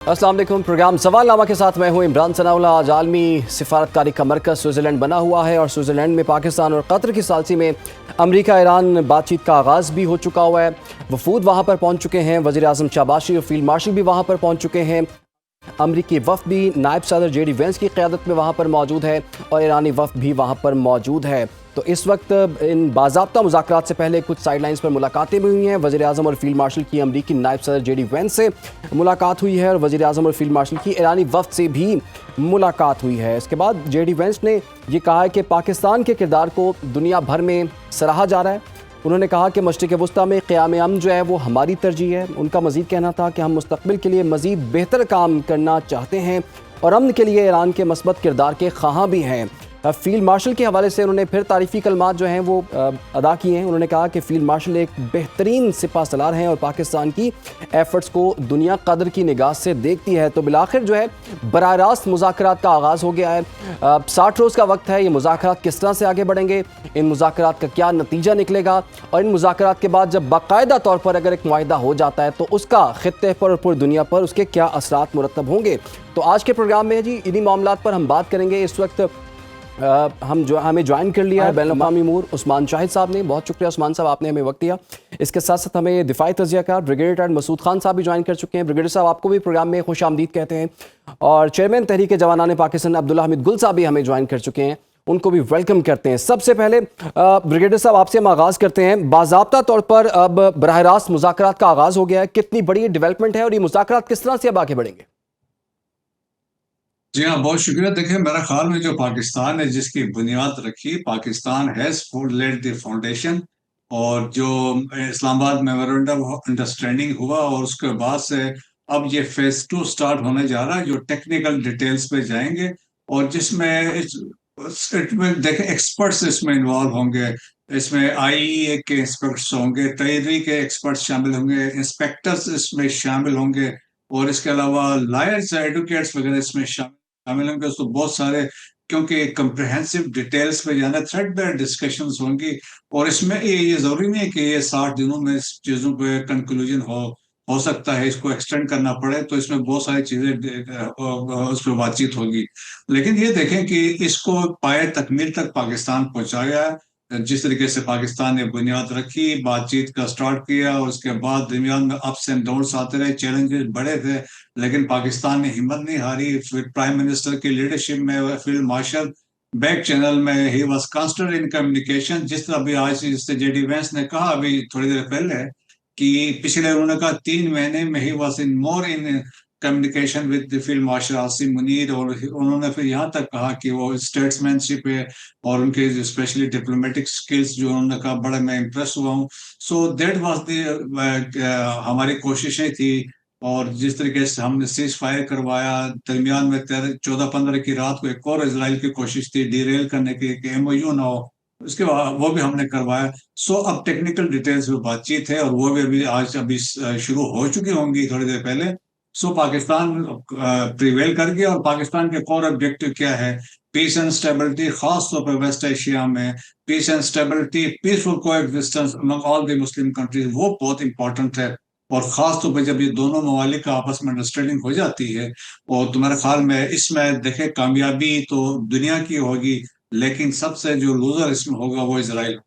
अस्सलाम वालेकुम। प्रोग्राम सवालनामा के साथ मैं हूं इमरान सनाउल्लाह। आज आलमी सिफारतकारी का मरकज़ स्विट्ज़रलैंड बना हुआ है और स्विट्ज़रलैंड में पाकिस्तान और कतर की सालसी में अमरीका ईरान बातचीत का आगाज़ भी हो चुका हुआ है। वफूद वहाँ पर पहुँच चुके हैं, वज़ीर आज़म शहबाज शरीफ और फील्ड मार्शल भी वहाँ पर पहुँच चुके हैं। अमरीकी वफ़द भी नायब सदर जेडी वेंस की क़यादत में वहाँ पर मौजूद है और ईरानी वफ़द भी वहाँ पर मौजूद है। तो इस वक्त इन बाज़ाब्ता मुज़ाकरात से पहले कुछ साइडलाइंस पर मुलाकातें भी हुई हैं। वज़ीर आज़म और फील्ड मार्शल की अमरीकी नायब सदर जेडी वेंस से मुलाकात हुई है और वज़ीर आज़म और फील्ड मार्शल की ईरानी वफ़द से भी मुलाकात हुई है। इसके बाद जेडी वेंस ने ये कहा है कि पाकिस्तान के किरदार को दुनिया भर में सराहा जा रहा है। उन्होंने कहा कि मशरिक़ वस्ता में क़याम अमन जो है वो हमारी तरजीह है। उनका मज़ीद कहना था कि हम मुस्तक़बिल के लिए मज़ीद बेहतर काम करना चाहते हैं और अमन के लिए ईरान के मस्बत किरदार के ख़्वाह भी हैं। फील्ड मार्शल के हवाले से उन्होंने फिर तारीफ़ी कलमात जो हैं वो अदा किए हैं। उन्होंने कहा कि फ़ील्ड मार्शल एक बेहतरीन सिपह सलार हैं और पाकिस्तान की एफ़र्ट्स को दुनिया कदर की निगाह से देखती है। तो बिलाखिर जो है बराह रास्त मुज़ाकरात का आगाज़ हो गया है। 60 रोज़ का वक्त है। ये मुज़ाकरात किस तरह से आगे बढ़ेंगे, इन मुज़ाकरात का क्या नतीजा निकलेगा और इन मुज़ाकरात के बाद जब बाकायदा तौर पर अगर एक मुआहिदा हो जाता है तो उसका ख़ित्ते पर और पूरी दुनिया पर उसके क्या असरात मुरतब होंगे। तो आज के प्रोग्राम में जी इन्हीं मामलात पर हम बात करेंगे। इस वक्त हमें ज्वाइन कर लिया है बैनुल-अक़वामी अमूर उस्मान शाहिद साहब ने। बहुत शुक्रिया उस्मान साहब, आपने हमें वक्त दिया। इसके साथ साथ हमें दिफाई तज़कियाकार ब्रिगेडियर मसूद खान साहब भी ज्वाइन कर चुके हैं। ब्रिगेडियर साहब, आपको भी प्रोग्राम में खुश आमदीद कहते हैं। और चेयरमैन तहरीक जवानान पाकिस्तान अब्दुल्ला हमीद गुल साहब भी हमें ज्वाइन कर चुके हैं, उनको भी वेलकम करते हैं। सबसे पहले ब्रिगेडियर साहब आपसे हम आगाज़ करते हैं। बाज़ाब्ता तौर पर अब बराह रास्त मुज़ाकरात का आगाज़ हो गया है, कितनी बड़ी डेवलपमेंट है और ये मुज़ाकरात किस तरह से अब आगे बढ़ेंगे? जी हाँ, बहुत शुक्रिया। देखिए, मेरा ख्याल में जो पाकिस्तान ने जिसकी बुनियाद रखी, Pakistan has lead the foundation. और जो इस्लामाबाद मेमोरेंडम ऑफ अंडरस्टैंडिंग हुआ और उसके बाद से अब ये फेज 2 स्टार्ट होने जा रहा है, जो टेक्निकल डिटेल्स पे जाएंगे और जिसमें इसमें देखें एक्सपर्ट्स इसमें इन्वॉल्व होंगे। इसमें आईईए के एक्सपर्ट्स होंगे, तैयारी के एक्सपर्ट्स शामिल होंगे, इंस्पेक्टर्स इसमें शामिल होंगे और इसके अलावा लॉयर्स एडवोकेट्स वगैरह इसमें शामिल होंगे। तो बहुत सारे, क्योंकि कंप्रिहेंसिव डिटेल्स पे जाना, थ्रेड बेयर डिस्कशंस होंगी और इसमें ये जरूरी नहीं है कि ये 60 दिनों में इस चीजों पे कंक्लूजन हो सकता है, इसको एक्सटेंड करना पड़े। तो इसमें बहुत सारी चीजें उस पर बातचीत होगी। लेकिन ये देखें कि इसको पाए तकमील तक पाकिस्तान पहुंचाया है। जिस तरीके से पाकिस्तान ने बुनियाद रखी, बातचीत का स्टार्ट किया और उसके बाद दरमियान में अप्स एंड डाउन्स आते रहे, चैलेंजेस बड़े थे, लेकिन पाकिस्तान ने हिम्मत नहीं हारी। फिर प्राइम मिनिस्टर की लीडरशिप में फील्ड मार्शल बैक चैनल में he was constant in communication. जिस तरह अभी आज जिससे जेडी वेंस ने कहा अभी थोड़ी देर पहले कि पिछले उन्होंने कहा 3 महीने में he was in more in communication with field marshal Asim Munir. और उन्होंने फिर यहाँ तक कहा कि वो स्टेट्समैनशिप है और उनके स्पेशली डिप्लोमेटिक स्किल्स जो उन्होंने कहा, बड़ा मैं इम्प्रेस हुआ हूँ। सो दैट वाज द हमारी कोशिशें थी। और जिस तरीके से हमने सीज फायर करवाया, दरमियान में 14-15 की रात को एक और इसराइल की कोशिश थी डीरेल करने की कि एमओयू ना हो, उसके बाद वो भी हमने करवाया। सो अब टेक्निकल डिटेल्स में बातचीत है और वो भी अभी शुरू हो चुकी होंगी थोड़ी देर पहले। सो पाकिस्तान प्रिवेल कर गया और पाकिस्तान के कोर ऑब्जेक्टिव क्या है? पीस एंड स्टेबिलिटी, खास तौर पर वेस्ट एशिया में peace and stability, peaceful coexistence among all the Muslim countries, वो बहुत इंपॉर्टेंट है। और खास तौर पर जब ये दोनों ममालिक का आपस में अंडरस्टैंडिंग हो जाती है और तुम्हारे ख्याल में इसमें देखे कामयाबी तो दुनिया की होगी, लेकिन सबसे जो लूजर इसमें होगा वो इसराइल।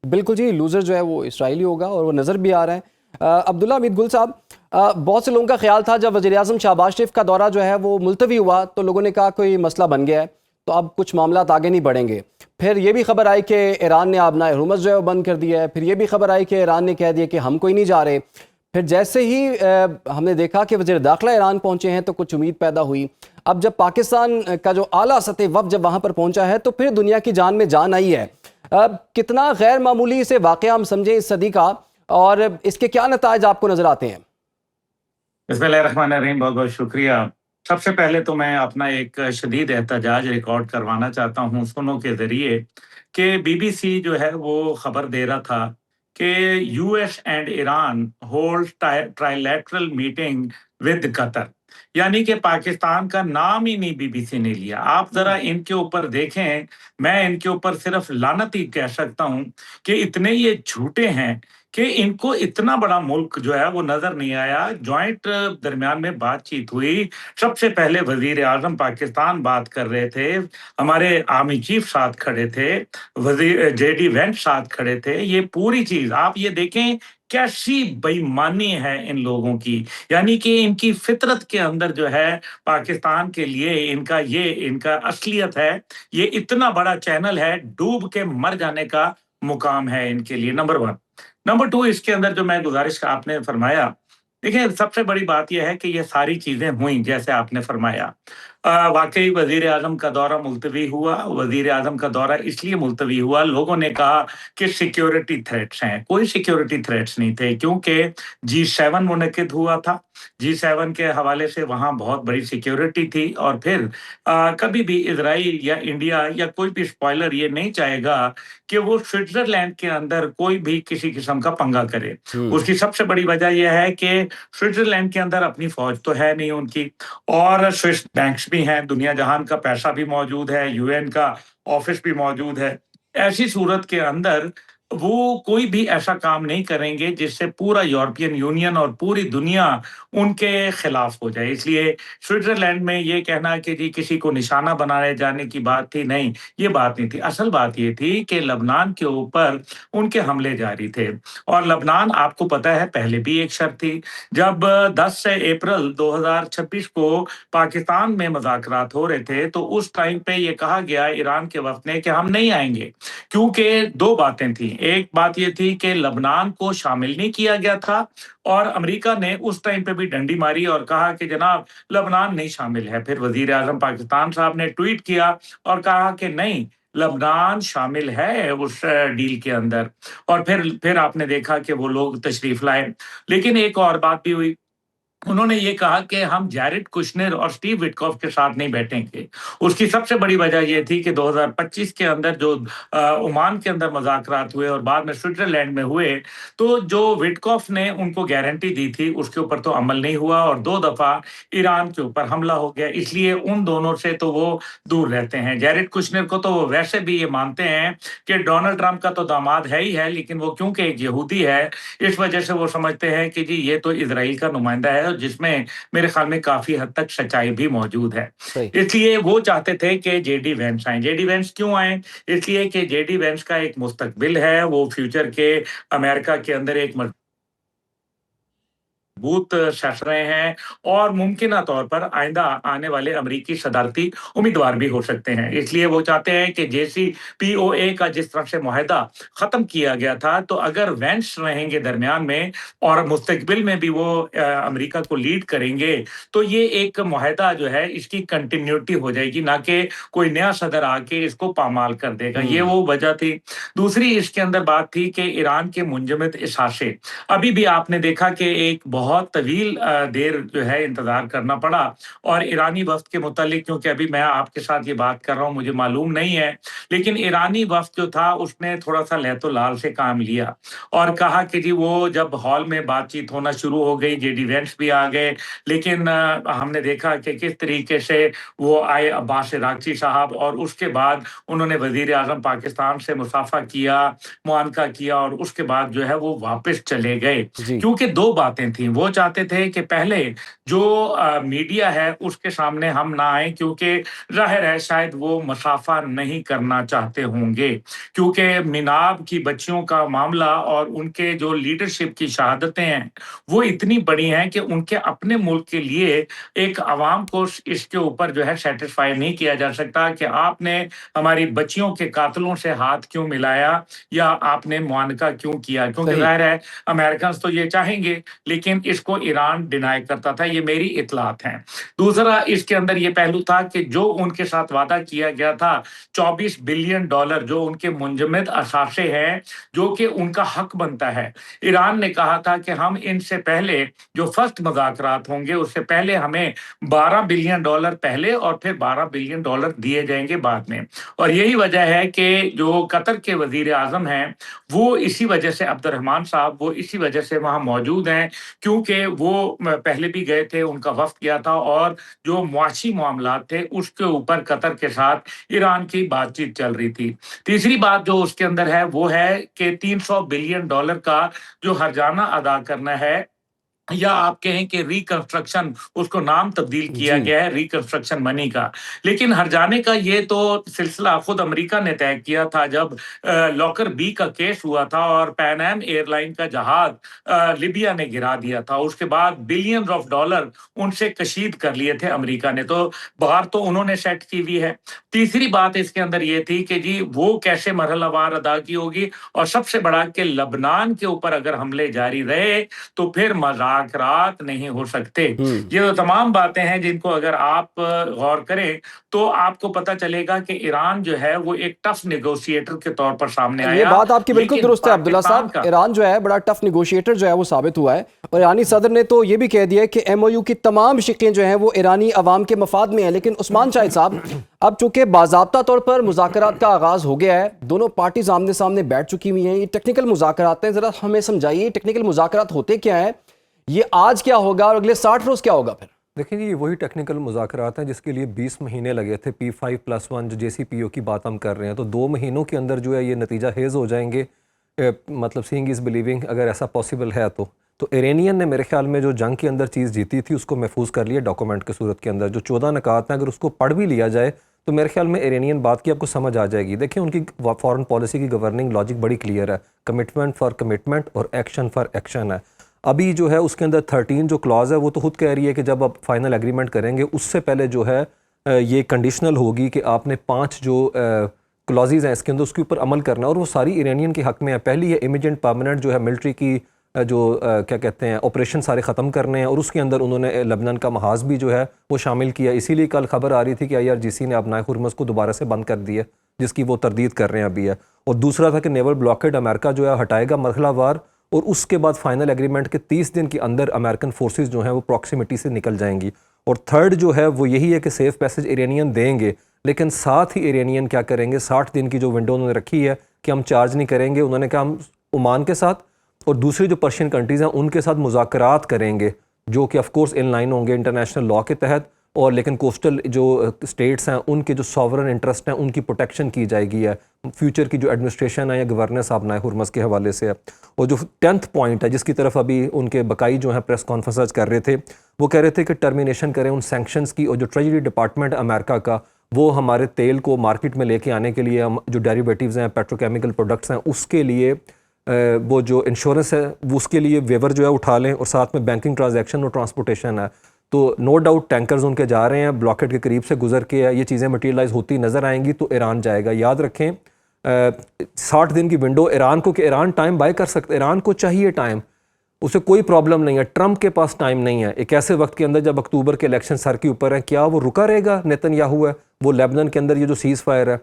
बिल्कुल जी, लूज़र जो है वो इसराइली होगा और वो नज़र भी आ रहा है। अब्दुल्ला हमीद गुल साहब, बहुत से लोगों का ख्याल था जब वज़ीर आज़म शहबाज शरीफ का दौरा जो है वो मुलतवी हुआ तो लोगों ने कहा कोई मसला बन गया है, तो अब कुछ मामलात आगे नहीं बढ़ेंगे। फिर ये भी खबर आई कि ईरान ने आबनाए हुर्मुज़ जो है वो बंद कर दिया है। फिर ये भी खबर आई कि ईरान ने कह दिया कि हम कोई नहीं जा रहे। फिर जैसे ही हमने देखा कि वज़ीर दाखिला ईरान पहुँचे हैं तो कुछ उम्मीद पैदा हुई। अब जब पाकिस्तान का जो आला सतह वफ़द जब वहाँ पर पहुँचा है तो फिर दुनिया की जान में जान आई है। कितना गैर मामूली इसे वाक़या हम समझें इस सदी का और इसके क्या नताइज आपको नज़र आते हैं? बिस्मिल्लाहिर्रहमानिर्रहीम, बहुत बहुत शुक्रिया। सबसे पहले तो मैं अपना एक शदीद एहतजाज रिकॉर्ड करवाना चाहता हूँ सुनों के ज़रिए कि बीबीसी जो है वो खबर दे रहा था कि US and Iran hold trilateral meeting with Qatar. यानी कि पाकिस्तान का नाम ही नहीं बीबीसी ने लिया। आप ज़रा इनके ऊपर देखें, मैं इनके ऊपर सिर्फ लानत ही कह सकता हूँ कि इतने ये झूठे हैं कि इनको इतना बड़ा मुल्क जो है वो नज़र नहीं आया। जॉइंट दरमियान में बातचीत हुई, सबसे पहले वज़ीर-ए-आज़म पाकिस्तान बात कर रहे थे, हमारे आर्मी चीफ साथ खड़े थे, वज़ीर जेडी वेंस साथ खड़े थे। ये पूरी चीज़ आप ये देखें कैसी बेईमानी है इन लोगों की, यानी कि इनकी फितरत के अंदर जो है पाकिस्तान के लिए इनका असलियत है, ये इतना बड़ा चैनल है, डूब के मर जाने का मुकाम है इनके लिए, नंबर 1। नंबर 2 इसके अंदर जो मैं गुज़ारिश आपने फरमाया, देखिए सबसे बड़ी बात ये है कि ये सारी चीज़ें हुई जैसे आपने फरमाया। वाक़ई वज़ीर-ए-आज़म का दौरा मुलतवी हुआ, वज़ीर-ए-आज़म का दौरा इसलिए मुलतवी हुआ, लोगों ने कहा कि सिक्योरिटी थ्रेट्स हैं, कोई सिक्योरिटी थ्रेट्स नहीं थे क्योंकि जी7 मुनक्किद हुआ था। जी7 के हवाले से वहाँ बहुत बड़ी सिक्योरिटी थी और फिर कभी भी इज़राइल या इंडिया या कोई भी स्पॉइलर ये नहीं चाहेगा कि वो स्विट्ज़रलैंड के अंदर कोई भी किसी किस्म का पंगा करे। हम्म। उसकी सबसे बड़ी वजह ये है कि स्विट्ज़रलैंड के अंदर अपनी फ़ौज तो है नहीं उनकी और स्विस बैंक्स भी हैं, दुनिया जहान का पैसा भी मौजूद है, यूएन का ऑफ़िस भी मौजूद है। ऐसी सूरत के अंदर वो कोई भी ऐसा काम नहीं करेंगे जिससे पूरा यूरोपियन यूनियन और पूरी दुनिया उनके खिलाफ हो जाए। इसलिए स्विट्ज़रलैंड में ये कहना कि जी किसी को निशाना बनाए जाने की बात थी, नहीं, ये बात नहीं थी। असल बात ये थी कि लबनान के ऊपर उनके हमले जारी थे और लबनान आपको पता है पहले भी एक शर्त थी। जब 10 अप्रैल 2026 को पाकिस्तान में मुज़ाकरात हो रहे थे, तो उस टाइम पे ये कहा गया ईरान के वफ़द ने कि हम नहीं आएँगे, क्योंकि 2 बातें थी। एक बात ये थी कि लबनान को शामिल नहीं किया गया था और अमेरिका ने उस टाइम पे भी डंडी मारी और कहा कि जनाब लबनान नहीं शामिल है। फिर वज़ीर-ए-आज़म पाकिस्तान साहब ने ट्वीट किया और कहा कि नहीं, लबनान शामिल है उस डील के अंदर और फिर आपने देखा कि वो लोग तशरीफ़ लाए। लेकिन एक और बात भी हुई, उन्होंने ये कहा कि हम जैरेड कुशनर और स्टीव विटकॉफ के साथ नहीं बैठेंगे। उसकी सबसे बड़ी वजह ये थी कि 2025 के अंदर जो ओमान के अंदर मुज़ाकरात हुए और बाद में स्विट्ज़रलैंड में हुए, तो जो विटकॉफ ने उनको गारंटी दी थी, उसके ऊपर तो अमल नहीं हुआ और 2 दफ़ा ईरान के ऊपर हमला हो गया। इसलिए उन दोनों से तो वो दूर रहते हैं। जैरेड कुशनर को तो वो वैसे भी ये मानते हैं कि डोनाल्ड ट्रंप का तो दामाद है ही है, लेकिन वो क्योंकि एक यहूदी है, इस वजह से वो समझते हैं कि जी ये तो इज़राइल का नुमाइंदा है और जिसमें मेरे ख़्याल में काफ़ी हद तक सच्चाई भी मौजूद है। सही। इसलिए वो चाहते थे कि जेडी वेंस आएँ। जेडी वेंस क्यों आएँ? इसलिए कि जेडी वेंस का एक मुस्तकबिल है, वो फ्यूचर के अमेरिका के अंदर एक मजबूत शख़्स रहे हैं और मुमकिना तौर पर आइंदा आने वाले अमरीकी सदारती उम्मीदवार भी हो सकते हैं। इसलिए वो चाहते हैं कि जेसीपीओए का जिस तरह से मुआहदा ख़त्म किया गया था, तो अगर वेंस रहेंगे दरमियान में और मुस्तकबिल में भी वो अमरीका को लीड करेंगे, तो ये एक मुआहदा जो है इसकी कंटिन्यूटी हो जाएगी, ना कि कोई नया सदर आके इसको पामाल कर देगा। ये हम्म। वो वजह थी। दूसरी इसके अंदर बात थी कि ईरान के मुंजमद इसासे, अभी भी आपने देखा कि एक बहुत तवील देर जो है इंतज़ार करना पड़ा और ईरानी वफ़द के मुतालिक, क्योंकि अभी मैं आपके साथ ये बात कर रहा हूँ, मुझे मालूम नहीं है, लेकिन ईरानी वफ़द जो था उसने थोड़ा-सा लहतो-लाल से काम लिया और कहा कि जी वो जब हॉल में बातचीत होना शुरू हो गई, जेडी वेंस भी आ गए, लेकिन हमने देखा कि किस तरीके से वो आए अब्बास इराक़ची साहब और उसके बाद उन्होंने वज़ीर-ए-आज़म पाकिस्तान से मुसाफ़ा किया, मुआनका किया और उसके बाद जो है वो वापस चले गए। जी। क्योंकि 2 बातें थीं, वो चाहते थे कि पहले जो मीडिया है उसके सामने हम ना आएँ, क्योंकि ज़ाहिर है शायद वो मसाफ़ा नहीं करना चाहते होंगे। क्योंकि मिनाब की बच्चियों का मामला और उनके जो लीडरशिप की शहादतें हैं, वो इतनी बड़ी हैं कि उनके अपने मुल्क के लिए एक अवाम को इसके ऊपर जो है सैटिस्फाई नहीं किया जा सकता कि आपने हमारी बच्चियों के कातिलों से हाथ क्यों मिलाया या आपने मुआनका क्यों किया? क्योंकि सही। ज़ाहिर है अमेरिकन्स तो ये चाहेंगे, लेकिन इसको ईरान डिनाई करता था, ये मेरी इत्तलात हैं। दूसरा इसके अंदर ये पहलू था कि जो उनके साथ वादा किया गया था, $24 बिलियन जो उनके मुंजमद असासे हैं, जो कि उनका हक बनता है। ईरान ने कहा था कि हम इनसे पहले जो फर्स्ट मुज़ाकरात होंगे, उससे पहले हमें $12 बिलियन पहले और फिर $12 बिलियन दिए जाएँगे बाद में। और यही वजह है कि जो कतर के वज़ीर-ए-आज़म हैं, वो इसी वजह से अब्दुर्रहमान साहब वो इसी वजह से वहाँ मौजूद हैं, क्योंकि वो पहले भी गए थे, उनका वफ्द गया था और जो मुआशी मामलात थे उसके ऊपर कतर के साथ ईरान की बातचीत चल रही थी। तीसरी बात जो उसके अंदर है वो है कि $300 बिलियन का जो हर्जाना अदा करना है, या आप कहें कि रिकंस्ट्रक्शन, उसको नाम तब्दील किया जी। गया है रिकंस्ट्रक्शन मनी का। लेकिन हर्जाने का ये तो सिलसिला खुद अमेरिका ने तय किया था जब लॉकर बी का केस हुआ था और पैन एम एयरलाइन का जहाज लिबिया ने गिरा दिया था। उसके बाद बिलियंस ऑफ डॉलर उनसे कशीद कर लिए थे अमेरिका ने, तो बाहर तो उन्होंने सेट की हुई है। तीसरी बात इसके अंदर ये थी कि जी वो कैसे मरहलावार अदा की होगी, और सबसे बड़ा कि लबनान के ऊपर अगर हमले जारी रहे तो फिर मुज़ाकरात नहीं हो सकते। ये तो तमाम बातें हैं जिनको अगर आप गौर करें तो आपको पता चलेगा कि ईरान जो है वो एक टफ नेगोशिएटर के तौर पर सामने आया। ये बात आपकी बिल्कुल लेकिन दुरुस्त है अब्दुल्ला पाकिस्तान साहब। ईरान जो है बड़ा टफ निगोशिएटर जो है वो साबित हुआ है, और ईरानी सदर ने तो ये भी कह दिया है कि एमओयू की तमाम शिकें जो हैं वो ईरानी अवाम के मफाद में है। लेकिन उस्मान शाहिद साहब, अब चूंकि बाज़ाब्ता तौर पर मुज़ाकरात का आगाज़ हो गया है, दोनों पार्टीज आमने सामने बैठ चुकी हुई हैं, ये टेक्निकल मुज़ाकरात हैं, ज़रा हमें समझाइए टेक्निकल मुज़ाकरात होते क्या हैं, ये आज क्या होगा और अगले 60 रोज़ क्या होगा फिर? देखिए जी, वही टेक्निकल मुज़ाकरात हैं जिसके लिए 20 महीने लगे थे। P5+1 जो JCPO की बात हम कर रहे हैं, तो 2 महीनों के अंदर जो है ये नतीजा हेज़ हो जाएंगे। मतलब सीइंग इज़ बिलीविंग, अगर ऐसा पॉसिबल है तो इरानियन ने मेरे ख्याल में जो जंग के अंदर चीज़ जीती थी उसको महफूज कर लिया डॉक्यूमेंट के सूरत के अंदर। जो 14 नकात हैं अगर उसको पढ़ भी लिया जाए तो मेरे ख्याल में इरानियन बात की आपको समझ आ जाएगी। देखिए उनकी फॉरेन पॉलिसी की गवर्निंग लॉजिक बड़ी क्लियर है, कमिटमेंट फॉर कमिटमेंट और एक्शन फॉर एक्शन है। अभी जो है उसके अंदर 13 जो क्लॉज है वो तो खुद कह रही है कि जब आप फाइनल एग्रीमेंट करेंगे उससे पहले जो है ये कंडीशनल होगी कि आपने 5 जो क्लॉजेज हैं इसके अंदर उसके ऊपर अमल करना, और वो सारी इरानियन के हक में है। पहली है इमीडिएट परमानेंट जो है मिलिट्री की जो क्या कहते हैं ऑपरेशन सारे ख़त्म करने हैं, और उसके अंदर उन्होंने लबनान का महाज भी जो है वो शामिल किया। इसीलिए कल खबर आ रही थी कि IRGC ने अपना हुर्मुज़ को दोबारा से बंद कर दिया, जिसकी वो तरदीद कर रहे हैं अभी है। और दूसरा था कि नेवल ब्लॉकेड अमेरिका जो है हटाएगा मरहलावार, और उसके बाद फाइनल एग्रीमेंट के 30 दिन के अंदर अमेरिकन फोर्सेस जो हैं वो प्रॉक्सिमिटी से निकल जाएंगी। और थर्ड जो है वो यही है कि सेफ पैसेज इरानियन देंगे, लेकिन साथ ही इरानियन क्या करेंगे, 60 दिन की जो विंडो उन्होंने रखी है कि हम चार्ज नहीं करेंगे। उन्होंने कहा हम ओमान के साथ और दूसरी जो पर्शियन कंट्रीज़ हैं उनके साथ मुज़ाकरात करेंगे, जो कि ऑफ कोर्स इन लाइन होंगे इंटरनेशनल लॉ के तहत, और लेकिन कोस्टल जो स्टेट्स हैं उनके जो सॉवरन इंटरेस्ट हैं उनकी प्रोटेक्शन की जाएगी है। फ्यूचर की जो एडमिनिस्ट्रेशन है या गवर्नेंस अपना हुर्मुज़ के हवाले से है। और जो 10th पॉइंट है जिसकी तरफ अभी उनके बकाई जो हैं प्रेस कॉन्फ्रेंस कर रहे थे, वो कह रहे थे कि टर्मिनेशन करें उन सैंक्शंस की, और जो ट्रेजरी डिपार्टमेंट अमेरिका का वो हमारे तेल को मार्केट में लेके आने के लिए, हम जो डेरिवेटिव्स हैं पेट्रोकेमिकल प्रोडक्ट्स हैं उसके लिए वो जो इंश्योरेंस है वो उसके लिए वेवर जो है उठा लें, और साथ में बैंकिंग ट्रांजैक्शन और ट्रांसपोर्टेशन है। तो नो डाउट टैंकर्स उनके जा रहे हैं, ब्लॉकेट के करीब से गुजर के ये चीज़ें मटीरियलाइज होती नज़र आएंगी तो ईरान जाएगा। याद रखें 60 दिन की विंडो ईरान को, कि ईरान टाइम बाय कर सकता है, ईरान को चाहिए टाइम, उसे कोई प्रॉब्लम नहीं है। ट्रंप के पास टाइम नहीं है। एक ऐसे वक्त के अंदर जब अक्टूबर के इलेक्शन सर के ऊपर है, क्या वो रुका रहेगा? नेतन्याहू है वो लेबनान के अंदर ये जो सीज़ फायर है,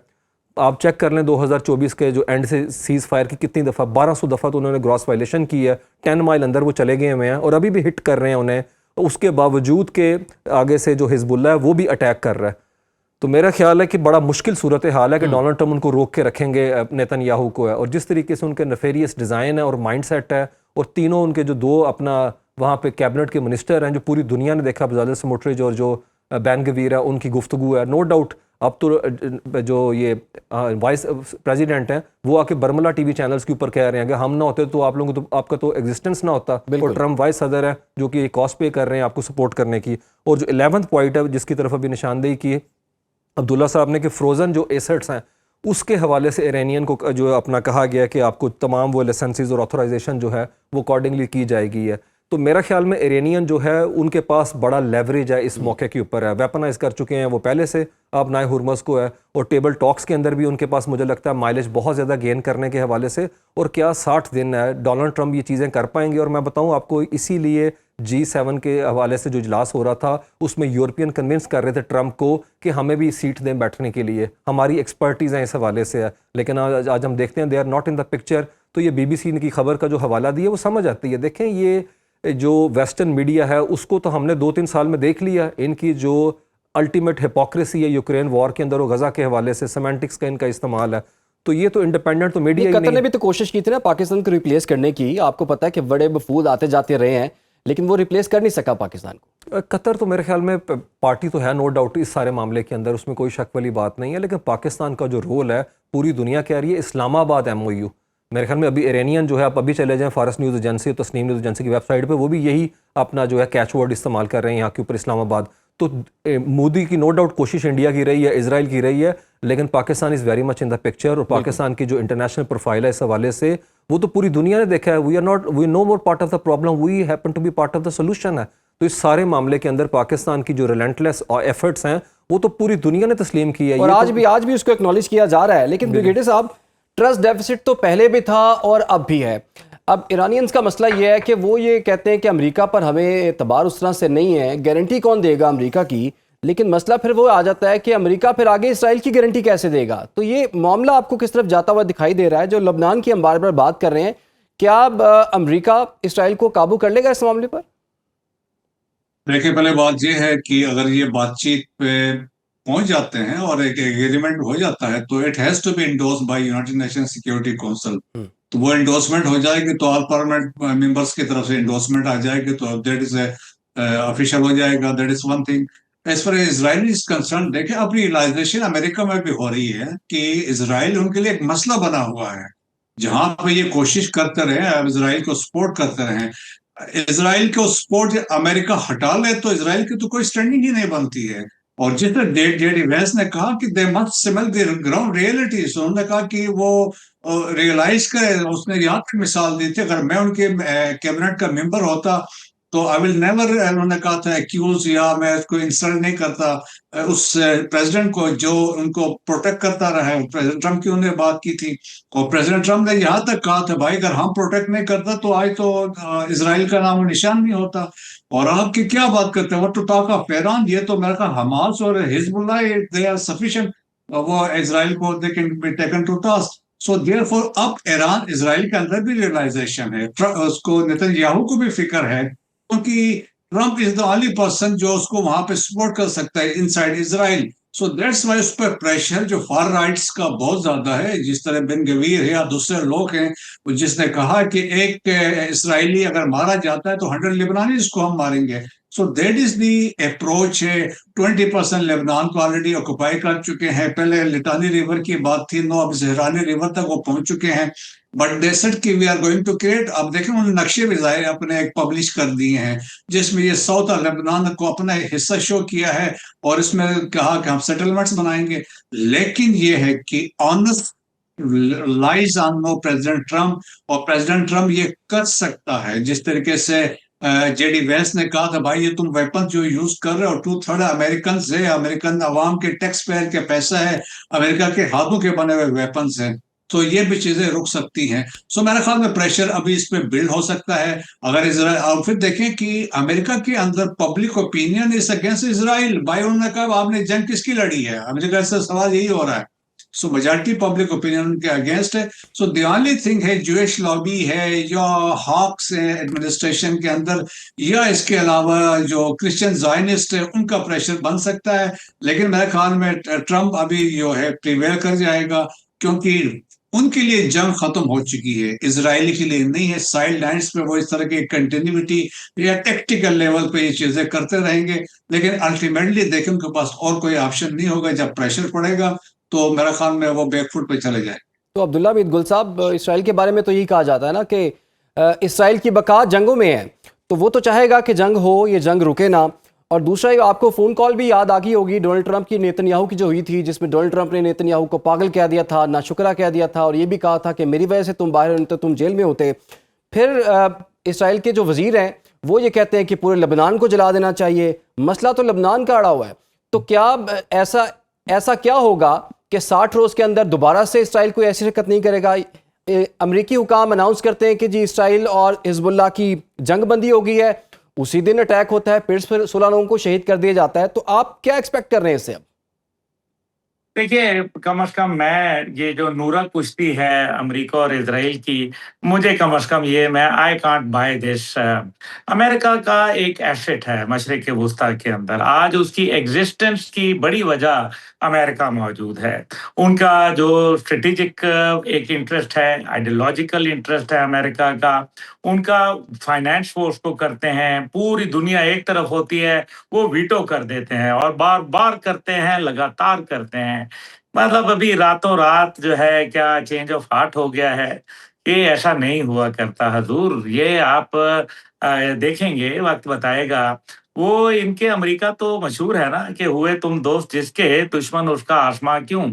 आप चेक कर लें 2024 के जो एंड से सीज़ फायर की कितनी दफ़ा, 1200 दफ़ा तो उन्होंने ग्रॉस वायलेशन की है। 10 माइल अंदर वो चले गए हुए हैं और अभी भी हिट कर रहे हैं उन्हें, उसके बावजूद के आगे से जो हिजबुल्ला है वो भी अटैक कर रहा है। तो मेरा ख्याल है कि बड़ा मुश्किल सूरत हाल है कि डोनाल्ड ट्रंप उनको रोक के रखेंगे नेतन्याहू को है। और जिस तरीके से उनके नेफेरियस डिज़ाइन है और माइंडसेट है, और तीनों उनके जो 2 अपना वहाँ पे कैबिनेट के मिनिस्टर हैं जो पूरी दुनिया ने देखा, बजाल स्मोट्रिच और जो बैन गवीर है, उनकी गुफ्तगू है। नो डाउट अब तो जो ये वाइस प्रेसिडेंट हैं वो आके बर्मला टीवी चैनल्स के ऊपर कह रहे हैं कि हम ना होते तो आप लोगों को तो आपका तो एग्जिस्टेंस ना होता। और ट्रंप वाइस सदर है जो कि कॉस्ट पे कर रहे हैं आपको सपोर्ट करने की। और जो 11th पॉइंट है जिसकी तरफ अभी निशानदेही की अब्दुल्ला साहब ने कि फ्रोजन जो एसेट्स हैं उसके हवाले से इरानियन को जो अपना कहा गया कि आपको तमाम वो लाइसेंसेस और ऑथराइजेशन जो है वो अकॉर्डिंगली की जाएगी है। तो मेरा ख्याल में इरानियन जो है उनके पास बड़ा लेवरेज है इस मौके के ऊपर है, वेपनाइज कर चुके हैं वो पहले से अब नाए हुर्मुज़ को है, और टेबल टॉक्स के अंदर भी उनके पास मुझे लगता है माइलेज बहुत ज़्यादा गेन करने के हवाले से। और क्या 60 दिन है, डोनाल्ड ट्रंप ये चीज़ें कर पाएंगे? और मैं बताऊं आपको, इसीलिए G7 के हवाले से जो इजलास हो रहा था उसमें यूरोपियन कन्विंस कर रहे थे ट्रंप को कि हमें भी सीट दें बैठने के लिए, हमारी एक्सपर्टीज़ हैं इस हवाले से है। लेकिन आज हम देखते हैं they are not in the picture. तो ये BBC की खबर का जो हवाला दिया वो समझ आती है। देखें ये जो वेस्टर्न मीडिया है उसको तो हमने 2-3 साल में देख लिया, इनकी जो अल्टीमेट हिपोक्रेसी है यूक्रेन वॉर के अंदर और गजा के हवाले से, सेमेंटिक्स का इनका इस्तेमाल है। तो ये तो इंडिपेंडेंट तो मीडिया ही नहीं। कतर ने भी तो कोशिश की थी ना पाकिस्तान को रिप्लेस करने की। आपको पता है कि बड़े वफूद आते जाते रहे हैं, लेकिन वो रिप्लेस कर नहीं सका पाकिस्तान को। कतर तो मेरे ख्याल में पार्टी तो है, नो डाउट, इस सारे मामले के अंदर, उसमें कोई शक वाली बात नहीं है, लेकिन पाकिस्तान का जो रोल है पूरी दुनिया कह रही है इस्लामाबाद MOU, मेरे ख्याल में अभी इरानियन जो है, आप अभी चले जाएं Fars news agency, Tasnim news agency की वेबसाइट पे, वो भी यही अपना जो है कैच वर्ड इस्तेमाल कर रहे हैं यहाँ के ऊपर, इस्लामाबाद। तो मोदी की नो डाउट कोशिश इंडिया की रही है, इजराइल की रही है, लेकिन Pakistan is very much in the picture, और पाकिस्तान की जो इंटरनेशनल प्रोफाइल है इस हवाले से, वो तो पूरी दुनिया ने देखा है। We know more part of the problem, we happen to be part of the solution है। तो इस सारे मामले के अंदर पाकिस्तान की जो रिलेंटलेस एफर्ट्स हैं वो तो पूरी दुनिया ने तस्लीम की है, और ये आज भी उसको एक्नॉलेज किया जा रहा है। लेकिन ब्रिगेडियर साहब, ट्रस्ट डेफिसिट तो पहले भी था और अब भी है। अब ईरानियंस का मसला ये है कि वो ये कहते हैं कि अमेरिका पर हमें एतबार उस तरह से नहीं है, गारंटी कौन देगा अमेरिका की, लेकिन मसला फिर वो आ जाता है कि अमेरिका फिर आगे इसराइल की गारंटी कैसे देगा। तो ये मामला आपको किस तरफ जाता हुआ दिखाई दे रहा है? जो लबनान की हम बार बार बात कर रहे हैं, क्या अमेरिका इसराइल को काबू कर लेगा इस मामले पर? देखिए, पहले बात यह है कि अगर ये बातचीत पे पहुंच जाते हैं और एक एग्रीमेंट हो जाता है, तो it has to be endorsed by United Nation Security Council. तो वो इंडोर्समेंट हो जाएगी तो ऑल परमानेंट मेंबर्स की तरफ से इंडोर्समेंट आ जाएगी, तो दैट इज ऑफिशियल हो जाएगा। That is one thing. As far Israel is concern, देखिए अब रियलाइजेशन अमेरिका में भी हो रही है कि इजराइल उनके लिए एक मसला बना हुआ है। जहां पे ये कोशिश करते रहे, अब इजराइल को सपोर्ट करते रहे, इजराइल को सपोर्ट अमेरिका हटा ले तो इजराइल की तो कोई स्टैंडिंग ही नहीं बनती है। और जिस तरह जेडी वैंस ने कहा कि दे मस्ट सिमल द ग्राउंड रियलिटीज, उन्होंने कहा कि वो रियलाइज करे। उसने यहाँ तक मिसाल दी थी, अगर मैं उनके कैबिनेट का मेंबर होता तो आई विल नेवर, उन्होंने कहा था, एक्यूज या मैं उसको इंसल्ट नहीं करता उस प्रेसिडेंट को जो उनको प्रोटेक्ट करता रहा है। प्रेसिडेंट ट्रम्प की उन्होंने बात की थी, और प्रेसिडेंट ट्रम्प ने यहाँ तक कहा था, भाई अगर हम प्रोटेक्ट नहीं करता तो आज तो इसराइल का नाम निशान नहीं होता। और आपकी क्या बात करते हैं, वो टू टॉक ऑफ ईरान, ये तो मेरा ख्याल हमास और हिजबुल्लाह दे आर सफिशिएंट, वो इसराइल को they can be taken to task. So therefore अब ईरान इसराइल के अंदर भी रियलाइजेशन है, उसको नेतन्याहू को भी फिक्र है, क्योंकि Trump is the only person जो उसको वहां पे सपोर्ट कर सकता है inside Israel. So that's why उस पर प्रेशर जो फार राइट्स का बहुत ज्यादा है, जिस तरह बिन गवीर है या दूसरे लोग हैं, जिसने कहा कि एक इसराइली अगर मारा जाता है तो 100 लेबनानीज को हम मारेंगे। So that is the approach है। 20% लेबनान को ऑलरेडी ऑक्युपाई कर चुके हैं। पहले लिटानी रिवर की बात थी, नो, अब जहरानी रिवर तक वो पहुंच चुके हैं। बट दे सेड कि we are going to create, अब देखें उन्होंने नक्शे भी जाहिर अपने एक पब्लिश कर दिए हैं, जिसमें ये साउथ लेबनान को अपना हिस्सा शो किया है, और इसमें कहा कि हम सेटलमेंट्स बनाएंगे। लेकिन ये है कि honest lies on no president Trump, और प्रेसिडेंट ट्रम्प ये कर सकता है जिस तरीके से जेडी वैंस ने कहा था, भाई ये तुम वेपन जो यूज कर रहे हो 2/3 अमेरिकन है, अमेरिकन अवाम के टैक्स पेयर के पैसा है, अमेरिका के हाथों के बने हुए वेपन हैं, तो ये भी चीजें रुक सकती हैं। सो मेरे ख्याल में प्रेशर अभी इस पे बिल्ड हो सकता है अगर इसराइल। और फिर देखें कि अमेरिका के अंदर public opinion is against Israel. भाई उन्होंने कहा आपने जंग किसकी लड़ी है, अमेरिका से सवाल यही हो रहा है। सो मेजॉरिटी पब्लिक ओपिनियन के अगेंस्ट है। सो द ओनली थिंग है, ज्यूइश लॉबी है या हॉक्स है एडमिनिस्ट्रेशन के अंदर, या इसके अलावा जो क्रिश्चियन जायनिस्ट है, उनका प्रेशर बन सकता है। लेकिन मेरे ख्याल में ट्रम्प अभी जो है प्रिवेल कर जाएगा, क्योंकि उनके लिए जंग खत्म हो चुकी है, इजराइली के लिए नहीं है। साइड लाइन्स पे वो इस तरह की कंटिन्यूटी या टेक्टिकल लेवल पे ये चीजें करते रहेंगे, लेकिन अल्टीमेटली देखें उनके पास और कोई ऑप्शन नहीं होगा। जब प्रेशर पड़ेगा तो मेरा ख्याल में वो बैकफुट पे चले जाए। तो अब्दुल्ला मीत गुल साहब, इसराइल के बारे में तो यही कहा जाता है ना कि इसराइल की बका जंगों में है, तो वो तो चाहेगा कि जंग हो, ये जंग रुके ना। और दूसरा, आपको फ़ोन कॉल भी याद आ गई होगी डोनाल्ड ट्रंप की नेतन्याहू की जो हुई थी, जिसमें डोनाल्ड ट्रंप ने नेतन्याहू को पागल कह दिया था, नाशुक्रा कह दिया था, और ये भी कहा था कि मेरी वजह से तुम बाहर होते, तुम जेल में होते। फिर इसराइल के जो वजीर हैं वो ये कहते हैं कि पूरे लबनान को जला देना चाहिए। मसला तो लबनान का अड़ा हुआ है। तो क्या ऐसा क्या होगा कि 60 रोज़ के अंदर दोबारा से इसराइल कोई ऐसी हरकत नहीं करेगा? अमरीकी हुकाम अनाउंस करते हैं कि जी इसराइल और हिजबुल्लाह की जंग बंदी हो गई है, उसी दिन अटैक होता है, फिर 16 लोगों को शहीद कर दिया जाता है। तो आप क्या एक्सपेक्ट कर रहे हैं इससे? अब देखिए, कम से कम मैं ये जो नूरा कुश्ती है अमेरिका और इज़राइल की, मुझे कम से कम ये मैं I can't by this. America का एक एसेट है मशरिक़ वुस्ता के अंदर। आज उसकी एक्जिस्टेंस की बड़ी वजह अमेरिका मौजूद है। उनका जो स्ट्रैटेजिक एक इंटरेस्ट है, आइडियोलॉजिकल इंटरेस्ट है अमेरिका का, उनका फाइनेंस वो उसको करते हैं। पूरी दुनिया एक तरफ होती है, वो वीटो कर देते हैं और बार-बार करते हैं, लगातार करते हैं। मतलब अभी रातों-रात जो है क्या चेंज ऑफ हार्ट हो गया है, ये ऐसा नहीं हुआ करता हज़ूर। ये आप देखेंगे वक़्त बताएगा। वो इनके अमेरिका तो मशहूर है ना कि हुए तुम दोस्त जिसके, दुश्मन उसका आज़मा क्यों?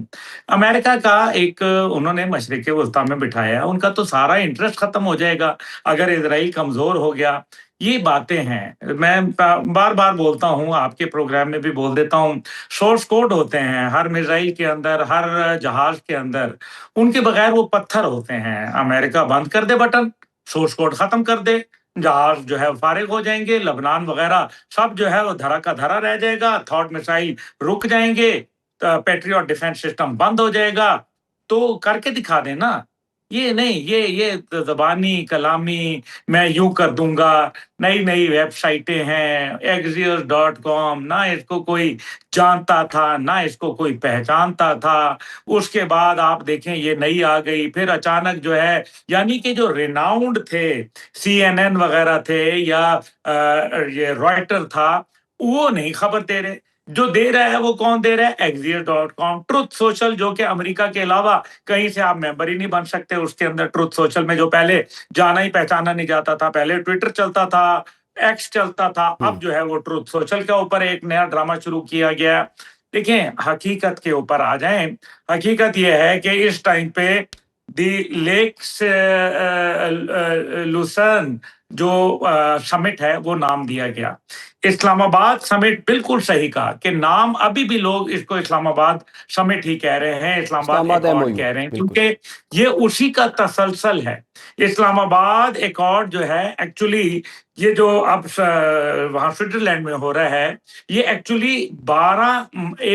अमेरिका का एक उन्होंने मशरिक़ वुस्ता में बिठाया, उनका तो सारा इंटरेस्ट खत्म हो जाएगा अगर इज़राइल कमज़ोर हो गया। ये बातें हैं। मैं बार-बार बोलता हूँ, आपके प्रोग्राम में भी बोल देता हूँ, सोर्स कोड होते हैं हर मिसाइल के अंदर, हर जहाज़ के अंदर। उनके बगैर वो पत्थर होते हैं। अमेरिका बंद कर दे बटन, सोर्स कोड खत्म कर दे, जहाज़ जो है फारिग हो जाएँगे, लेबनान वगैरह सब जो है वो धरा का धरा रह जाएगा, थॉट मिसाइल रुक जाएँगे, पैट्रियट डिफेंस सिस्टम बंद हो जाएगा। तो करके दिखा दें ना। ये नहीं, ये ज़बानी कलामी मैं यूँ कर दूँगा, नई-नई वेबसाइटें हैं, axios.com ना इसको कोई जानता था, ना इसको कोई पहचानता था। उसके बाद आप देखें ये नई आ गई, फिर अचानक जो है यानी कि जो रिनाउंड थे, CNN वगैरह थे या ये रॉयटर था, वो नहीं खबर दे रहे। जो दे रहा है वो कौन दे रहा है? axios.com, ट्रुथ सोशल जो कि अमेरिका के अलावा कहीं से आप मेंबर ही नहीं बन सकते उसके अंदर। ट्रुथ सोशल में जो पहले जाना ही पहचाना नहीं जाता था, पहले ट्विटर चलता था, एक्स चलता था, अब हुँ। जो है वो ट्रुथ सोशल के ऊपर एक नया ड्रामा शुरू किया गया है। देखें, हकीकत के ऊपर आ जाएँ। हकीकत ये है कि इस टाइम पे दी लेक्स लुसन जो समिट है वो नाम दिया गया। इस्लामाबाद समिट बिल्कुल सही कहा कि नाम अभी भी लोग इसको इस्लामाबाद समिट ही कह रहे हैं, इस्लामाबाद इस्लामाबाद अकॉर्ड MOU कह रहे हैं बिल्कुल। क्योंकि ये उसी का तसलसल है। इस्लामाबाद अकॉर्ड जो है एक्चुअली ये जो अब वहाँ स्विट्जरलैंड में हो रहा है, ये एक्चुअली 12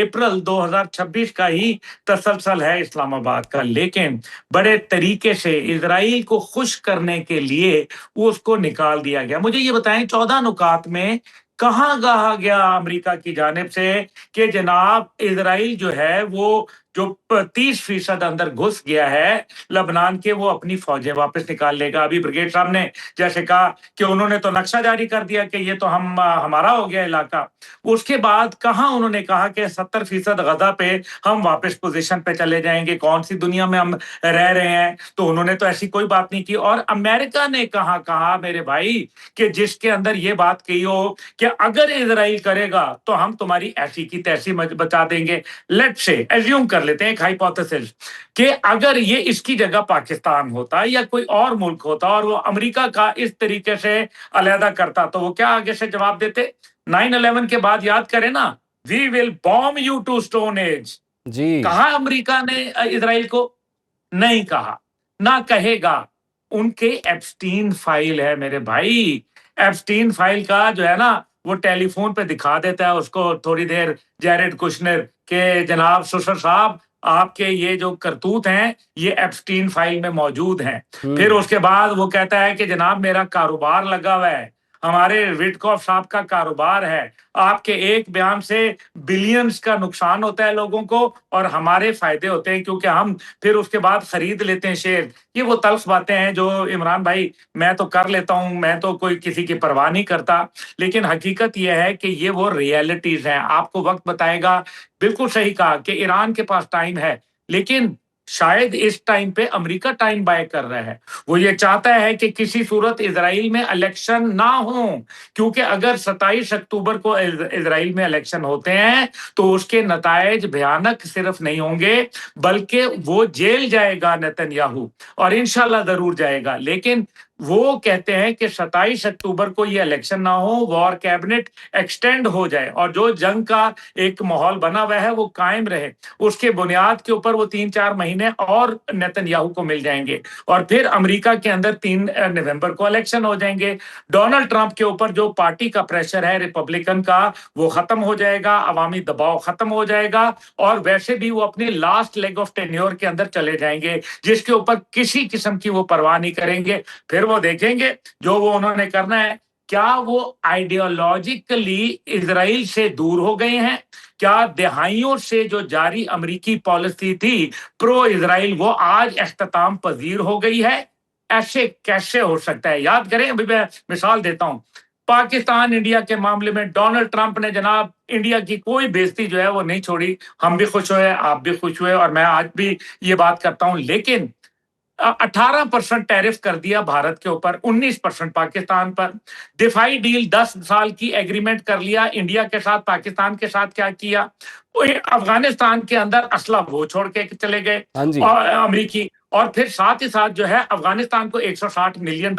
अप्रैल 2026 का ही तसलसल है इस्लामाबाद का। लेकिन बड़े तरीके से इज़राइल को खुश करने के लिए वो उसको निकाल दिया गया। मुझे ये बताएं 14 नुकात में कहाँ कहा गया अमेरिका की जानिब से कि जनाब इज़राइल जो है वो जो 30% अंदर घुस गया है लबनान के, वो अपनी फौजें वापस निकाल लेगा। अभी ब्रिगेड साहब ने जैसे कहा कि उन्होंने तो नक्शा जारी कर दिया कि ये तो हमारा हो गया इलाका। उसके बाद कहाँ उन्होंने कहा कि 70% गजा पे हम वापस पोजीशन पे चले जाएंगे। कौन सी दुनिया में हम रह रहे हैं? तो उन्होंने तो ऐसी कोई बात नहीं की। और अमेरिका ने कहा मेरे भाई कि जिसके अंदर ये बात कही हो कि अगर इजराइल करेगा तो हम तुम्हारी ऐसी की तैसी बचा देंगे। लेट्स से एज्यूम कर लेते हैं एक हाइपोथेसिस कि अगर ये इसकी जगह पाकिस्तान होता या कोई और मुल्क होता और वो अमेरिका का इस तरीके से अलहदा करता, तो वो क्या आगे से जवाब देते? 9/11 के बाद याद करें ना, we will bomb you to stone age. जी, कहा अमेरिका ने इजराइल को? नहीं कहा, ना कहेगा। उनके एप्स्टीन फाइल है मेरे भाई। एप्स्टीन फाइल का जो है ना वो टेलीफोन पे दिखा देता है उसको थोड़ी देर जैरेड कुशनर के जनाब सुसर साहब आपके ये जो करतूत हैं ये एप्स्टीन फाइल में मौजूद हैं। फिर हुँ। उसके बाद वो कहता है कि जनाब मेरा कारोबार लगा हुआ है, हमारे विटकॉफ साहब का कारोबार है। आपके एक बयान से बिलियंस का नुकसान होता है लोगों को और हमारे फायदे होते हैं क्योंकि हम फिर उसके बाद खरीद लेते हैं शेयर। ये वो तल्ख बातें हैं जो इमरान भाई मैं तो कर लेता हूँ, मैं तो कोई किसी की परवाह नहीं करता। लेकिन हकीकत ये है कि ये वो रियलिटीज हैं, आपको वक्त बताएगा। बिल्कुल सही कहा कि ईरान के पास टाइम है, लेकिन शायद इस टाइम पे अमेरिका टाइम बाय कर रहा है। वो ये चाहता है कि किसी सूरत इजराइल में इलेक्शन ना हो, क्योंकि अगर 27 अक्टूबर को इजराइल में इलेक्शन होते हैं तो उसके नतायज भयानक सिर्फ नहीं होंगे बल्कि वो जेल जाएगा नेतन्याहू, और इंशाल्लाह जरूर जाएगा। लेकिन वो कहते हैं कि 27 अक्टूबर को ये इलेक्शन ना हो, वॉर कैबिनेट एक्सटेंड हो जाए और जो जंग का एक माहौल बना हुआ है वो कायम रहे। उसके बुनियाद के ऊपर वो 3-4 महीने और नेतन्याहू को मिल जाएंगे और फिर अमेरिका के अंदर 3 नवंबर को इलेक्शन हो जाएंगे। डोनाल्ड ट्रंप के ऊपर जो पार्टी का प्रेशर है रिपब्लिकन का, वो खत्म हो जाएगा, अवामी दबाव खत्म हो जाएगा और वैसे भी वो अपनी लास्ट लेग ऑफ टेन्योर के अंदर चले जाएंगे, जिसके ऊपर किसी किस्म की वो परवाह नहीं करेंगे। फिर वो देखेंगे जो वो उन्होंने करना है, क्या वो आइडियोलॉजिकली इजराइल से दूर हो गए हैं? क्या दहाइयों से जो जारी अमेरिकी पॉलिसी थी प्रो इजराइल, वो आज इख्तिताम पजीर हो गई है? ऐसे कैसे हो सकता है? याद करें, अभी मैं मिसाल देता हूं, पाकिस्तान इंडिया के मामले में डोनाल्ड ट्रंप ने जनाब इंडिया की कोई बेइज्जती जो है वो नहीं छोड़ी। हम भी खुश हुए, आप भी खुश हुए और मैं आज भी ये बात करता हूं। लेकिन 18% टैरिफ कर दिया भारत के ऊपर, 19% पाकिस्तान पर। दिफाई डील 10 साल की एग्रीमेंट कर लिया इंडिया के साथ, पाकिस्तान के साथ क्या किया? अफगानिस्तान के अंदर असला वो छोड़ के चले गए हाँ जी। और अमेरिकी, और फिर साथ ही साथ जो है अफगानिस्तान को $160 मिलियन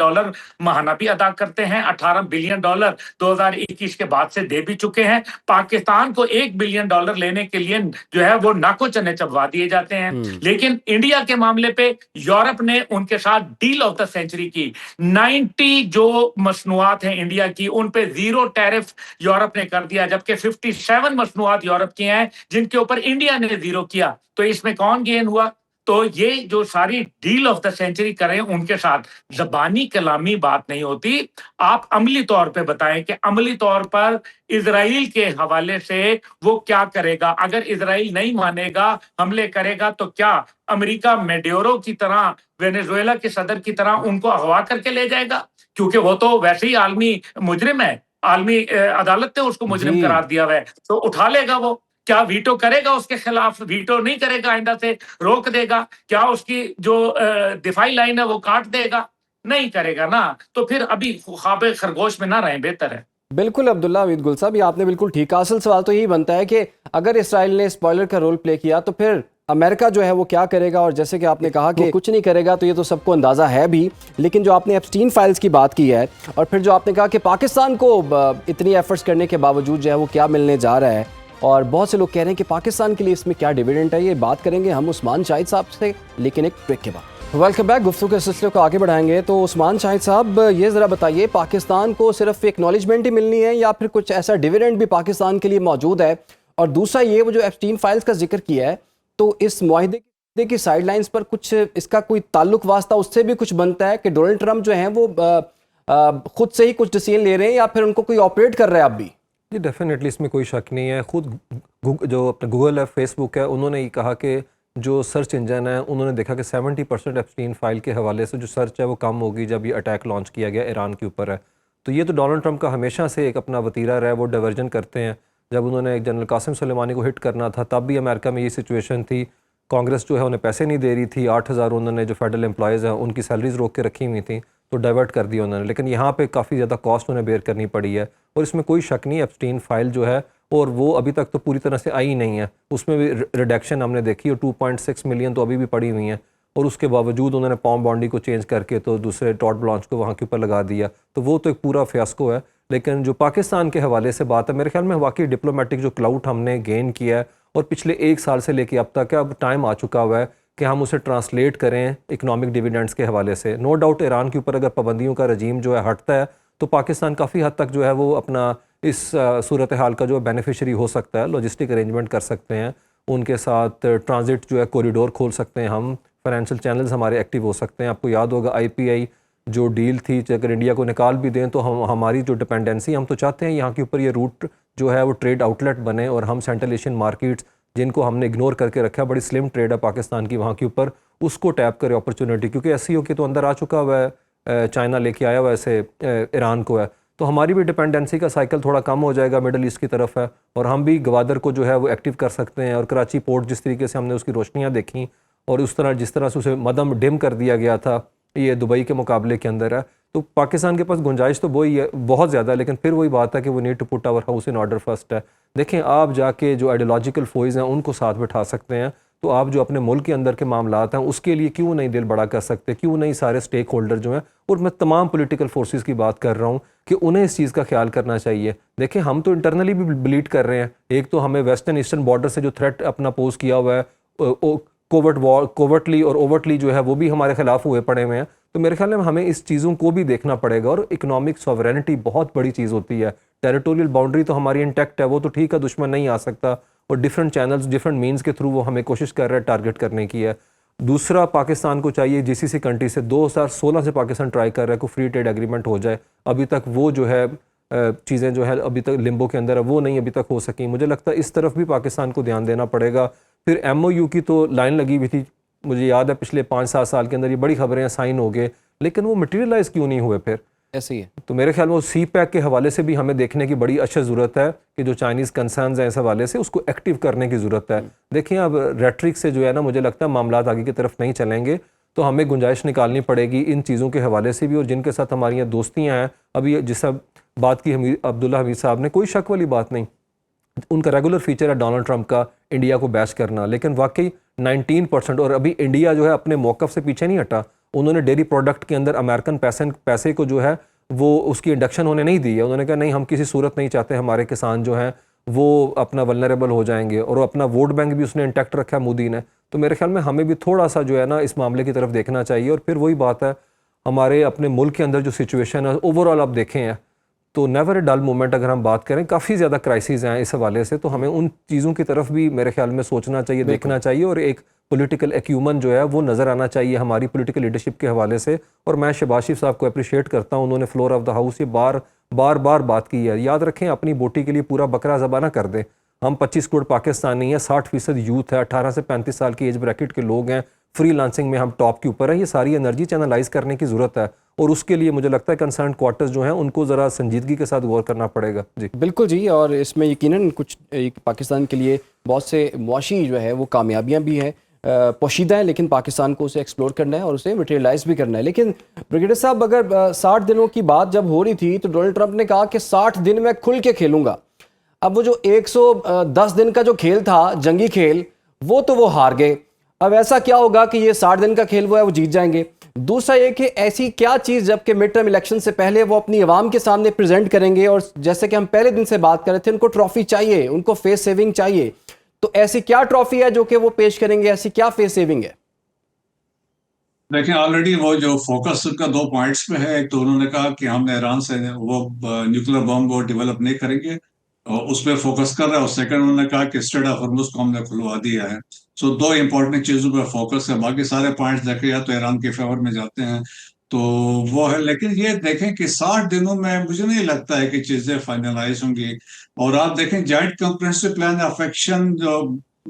महाना भी अदा करते हैं। $18 बिलियन 2021 के बाद से दे भी चुके हैं। पाकिस्तान को $1 बिलियन लेने के लिए जो है वो नाको चने चबवा दिए जाते हैं। लेकिन इंडिया के मामले पे यूरोप ने उनके साथ डील ऑफ द सेंचुरी की। 90 जो मसनूआत हैं इंडिया की, उन पे 0 टैरिफ यूरोप ने कर दिया, जबकि 57 मसनूआत यूरोप की हैं जिनके ऊपर इंडिया ने 0 किया। तो इसमें कौन गेन हुआ? तो ये जो सारी डील ऑफ द सेंचुरी करें उनके साथ ज़बानी कलामी बात नहीं होती। आप अमली तौर पे बताएं कि अमली तौर पर इजराइल के हवाले से वो क्या करेगा। अगर इजराइल नहीं मानेगा, हमले करेगा, तो क्या अमेरिका मेडोरो की तरह, वेनेजुएला के सदर की तरह उनको अगवा करके ले जाएगा? क्योंकि वो तो वैसे ही आलमी मुजरिम है, आलमी अदालत ने उसको मुजरिम जी। करार दिया हुआ है, तो उठा लेगा वो। क्या वीटो करेगा उसके खिलाफ? वीटो नहीं करेगा, आइंदा से रोक देगा। क्या उसकी जो दिफाई लाइन है वो काट देगा? नहीं करेगा ना। तो फिर अभी ख्वाब खरगोश में ना रहें, बेहतर है। बिल्कुल अब्दुल्ला हमीद गुल साहब, ये आपने बिल्कुल ठीक कहा। असल सवाल तो यही बनता है कि अगर इसराइल ने स्पॉइलर का रोल प्ले किया तो फिर अमेरिका जो है वो क्या करेगा। और जैसे कि आपने कहा कि कुछ नहीं करेगा, तो ये तो सबको अंदाज़ा है भी। लेकिन जो आपने एप्स्टीन फाइल्स की बात की है और फिर जो आपने कहा कि पाकिस्तान को इतनी एफर्ट्स करने के बावजूद जो है वो क्या मिलने जा रहा है, और बहुत से लोग कह रहे हैं कि पाकिस्तान के लिए इसमें क्या डिविडेंड है, ये बात करेंगे हम उस्मान शाहिद साहब से, लेकिन एक ब्रेक के बाद। Welcome back. गुफ्तगू के सिलसिले को आगे बढ़ाएंगे। तो उस्मान शाहिद साहब, ये ज़रा बताइए, पाकिस्तान को सिर्फ एक्नॉलेजमेंट ही मिलनी है या फिर कुछ ऐसा डिविडेंड भी पाकिस्तान के लिए मौजूद है? और दूसरा ये, वो जो एप्स्टीन फाइल्स का जिक्र किया है, तो इस मुआहिदे की साइडलाइंस पर कुछ इसका कोई ताल्लुक वास्ता उससे भी कुछ बनता है कि डोनाल्ड ट्रंप जो हैं वो खुद से ही कुछ डिसीजन ले रहे हैं या फिर उनको कोई ऑपरेट कर रहा है अब भी? जी डेफिनेटली, इसमें कोई शक नहीं है। खुद जो अपना गूगल है, फेसबुक है, उन्होंने ये कहा कि जो सर्च इंजन है, उन्होंने देखा कि 70% एप्स्टीन फाइल के हवाले से जो सर्च है वो कम होगी जब ये अटैक लॉन्च किया गया ईरान के ऊपर है। तो ये तो डोनाल्ड ट्रंप का हमेशा से एक अपना वतीरा रहा है, वो डाइवर्जन करते हैं। जब उन्होंने जनरल कासिम सुलेमानी को हिट करना था तब भी अमेरिका में ये सिचुएशन थी, कांग्रेस जो है उन्हें पैसे नहीं दे रही थी, 8,000 उन्होंने जो फेडरल एम्प्लॉयज़ हैं उनकी सैलरीज रोक के रखी हुई थी, तो डाइवर्ट कर दिया उन्होंने। लेकिन यहाँ पे काफ़ी ज़्यादा कॉस्ट उन्हें बेयर करनी पड़ी है और इसमें कोई शक नहीं, एप्स्टीन फाइल जो है, और वो अभी तक तो पूरी तरह से आई नहीं है, उसमें भी रिडक्शन हमने देखी और 2.6 मिलियन तो अभी भी पड़ी हुई हैं। और उसके बावजूद उन्होंने पॉम बॉन्डी को चेंज करके तो दूसरे टॉड ब्लॉन्च को वहाँ के ऊपर लगा दिया, तो वो तो एक पूरा फियास्को है। लेकिन जो पाकिस्तान के हवाले से बात है, मेरे ख्याल में वाकई डिप्लोमेटिक जो क्लाउट हमने गेन किया है और पिछले 1 साल से लेके अब तक, अब टाइम आ चुका हुआ है कि हम उसे ट्रांसलेट करें इकोनॉमिक डिविडेंड्स के हवाले से। नो डाउट ईरान के ऊपर अगर पाबंदियों का रजीम जो है हटता है तो पाकिस्तान काफ़ी हद तक जो है वो अपना इस सूरत हाल का जो बेनिफिशरी हो सकता है, लॉजिस्टिक अरेंजमेंट कर सकते हैं, उनके साथ ट्रांजिट जो है कॉरिडोर खोल सकते हैं, हम फाइनेंशियल चैनल्स हमारे एक्टिव हो सकते हैं। आपको याद होगा IPI जो डील थी, अगर इंडिया को निकाल भी दें तो हमारी जो डिपेंडेंसी, हम तो चाहते हैं यहाँ के ऊपर ये रूट जो है वो ट्रेड आउटलेट बने और हम सेंट्रल एशियन मार्केट्स जिनको हमने इग्नोर करके रखा है, बड़ी स्लिम ट्रेड है पाकिस्तान की वहाँ के ऊपर, उसको टैप करे अपॉर्चुनिटी, क्योंकि SCO के तो अंदर आ चुका हुआ है, चाइना लेके आया हुआ ऐसे ईरान को है, तो हमारी भी डिपेंडेंसी का साइकिल थोड़ा कम हो जाएगा, मिडल ईस्ट की तरफ है, और हम भी गवादर को जो है वो एक्टिव कर सकते हैं। और कराची पोर्ट जिस तरीके से हमने उसकी रोशनियाँ देखी और उस तरह जिस तरह से उसे मदम डिम कर दिया गया था, ये दुबई के मुकाबले के अंदर है, तो पाकिस्तान के पास गुंजाइश तो वही है बहुत ज़्यादा, लेकिन फिर वही बात है कि वो need to put our house in order first है। देखें, आप जाके जो आइडियोलॉजिकल फोइज़ हैं उनको साथ बिठा सकते हैं, तो आप जो अपने मुल्क के अंदर के मामलात हैं उसके लिए क्यों नहीं दिल बड़ा कर सकते, क्यों नहीं सारे स्टेक होल्डर जो हैं, और मैं तमाम पॉलिटिकल फोर्सेस की बात कर रहा हूँ कि उन्हें इस चीज़ का ख्याल करना चाहिए। देखिए हम तो इंटरनली भी ब्लीड कर रहे हैं, एक तो हमें वेस्टर्न ईस्टर्न बॉर्डर से जो थ्रेट अपना पोज किया हुआ है कोवर्टली और ओवर्टली जो है वो भी हमारे खिलाफ हुए पड़े हुए हैं। तो मेरे ख्याल में हमें इस चीज़ों को भी देखना पड़ेगा, और इकोनॉमिक सॉवरेनिटी बहुत बड़ी चीज़ होती है। टेरिटोरियल बाउंड्री तो हमारी इंटैक्ट है, वो तो ठीक है, दुश्मन नहीं आ सकता, और डिफरेंट चैनल्स डिफरेंट मीन्स के थ्रू वो हमें कोशिश कर रहा है टारगेट करने की है। दूसरा, पाकिस्तान को चाहिए जीसीसी कंट्री से 2016 से पाकिस्तान ट्राई कर रहा है कि फ्री ट्रेड एग्रीमेंट हो जाए, अभी तक वो जो है चीज़ें जो है अभी तक लिम्बो के अंदर है, वो नहीं अभी तक हो सकी। मुझे लगता है इस तरफ भी पाकिस्तान को ध्यान देना पड़ेगा। फिर MOU की तो लाइन लगी हुई थी, मुझे याद है पिछले 5-7 साल के अंदर ये बड़ी खबरें साइन हो गए, लेकिन वो मटेरियलाइज क्यों नहीं हुए फिर? ऐसे ही है। तो मेरे ख्याल में वो CPEC के हवाले से भी हमें देखने की बड़ी अच्छी ज़रूरत है कि जो चाइनीज़ कंसर्न्स हैं इस हवाले से उसको एक्टिव करने की ज़रूरत है। देखिए अब रेट्रिक से जो है ना, मुझे लगता है मामलात आगे की तरफ नहीं चलेंगे, तो हमें गुंजाइश निकालनी पड़ेगी इन चीज़ों के हवाले से भी, और जिनके साथ हमारी यहाँ दोस्तियाँ हैं। अभी जिस बात की अब्दुल्ला हमीद साहब ने, कोई शक वाली बात नहीं, उनका रेगुलर फीचर है डोनाल्ड ट्रंप का इंडिया को बैश करना, लेकिन वाकई 19%, और अभी इंडिया जो है अपने मौक़िफ़ से पीछे नहीं हटा। उन्होंने डेयरी प्रोडक्ट के अंदर अमेरिकन पैसे को जो है वो उसकी इंडक्शन होने नहीं दी है। उन्होंने कहा नहीं, हम किसी सूरत नहीं चाहते हमारे किसान जो हैं वो अपना वल्नरेबल हो जाएंगे, और अपना वोट बैंक भी उसने इंटैक्ट रखा है मोदी ने। तो मेरे ख्याल में हमें भी थोड़ा सा जो है ना इस मामले की तरफ देखना चाहिए। और फिर वही बात है, हमारे अपने मुल्क के अंदर जो सिचुएशन है ओवरऑल आप देखें हैं तो नेवर ए डल मोमेंट, अगर हम बात करें काफ़ी ज़्यादा क्राइसिस हैं इस हवाले से, तो हमें उन चीज़ों की तरफ भी मेरे ख्याल में सोचना चाहिए, देखना चाहिए, और एक पॉलिटिकल एक्यूमन जो है वो नज़र आना चाहिए हमारी पॉलिटिकल लीडरशिप के हवाले से। और मैं शहबाज शरीफ साहब को अप्रिशिएट करता हूँ, उन्होंने फ्लोर ऑफ द हाउस ये बार बात की है। याद रखें, अपनी बोटी के लिए पूरा बकरा ज़बा ना कर दें। हम 25 करोड़ पाकिस्तानी हैं, 60% यूथ है, 18 से 35 साल की एज ब्रैकेट के लोग हैं, फ्री लांसिंग में हम टॉप के ऊपर हैं। ये सारी एनर्जी चैनलाइज करने की ज़रूरत है, और उसके लिए मुझे लगता है कंसर्न क्वार्टर्स जो हैं उनको ज़रा संजीदगी के साथ गौर करना पड़ेगा। जी बिल्कुल जी, और इसमें यकीनन कुछ पाकिस्तान के लिए बहुत से मुआशी जो है वो कामयाबियां भी हैं, पोशीदा है, लेकिन पाकिस्तान को उसे एक्सप्लोर करना है और उसे मटेरियलाइज भी करना है। लेकिन ब्रिगेडियर साहब, अगर 60 दिनों की बात जब हो रही थी तो डोनाल्ड ट्रंप ने कहा कि 60 दिन में खुल के खेलूंगा। अब वो जो 110 दिन का जो खेल था, जंगी खेल, वो हार गए। अब ऐसा क्या होगा कि ये 60 दिन का खेल वो जीत जाएंगे? दूसरा ये कि ऐसी क्या चीज़ जबकि मिड टर्म इलेक्शन से पहले वो अपनी आवाम के सामने प्रेजेंट करेंगे, और जैसे कि हम पहले दिन से बात कर रहे थे, उनको ट्रॉफी चाहिए, उनको फेस सेविंग चाहिए। तो ऐसी क्या ट्रॉफी है जो कि वो पेश करेंगे, ऐसी क्या फेस सेविंग है? देखिए, ऑलरेडी वो जो फोकस उनका 2 पॉइंट्स पे है। एक तो उन्होंने कहा कि हम ईरान से वो न्यूक्लियर बम वो डेवलप नहीं करेंगे, और उस पर फोकस कर रहा है। और सेकंड, उन्होंने कहा कि स्ट्रेट ऑफ हॉर्मुज को हमने खुलवा दिया है। सो 2 इंपॉर्टेंट चीजों पर फोकस है। बाकी सारे पॉइंट्स देखे या तो ईरान के फेवर में जाते हैं, तो वो है। लेकिन ये देखें कि 60 दिनों में मुझे नहीं लगता है कि चीजें फाइनलाइज होंगी। और आप देखें, joint comprehensive plan of action जो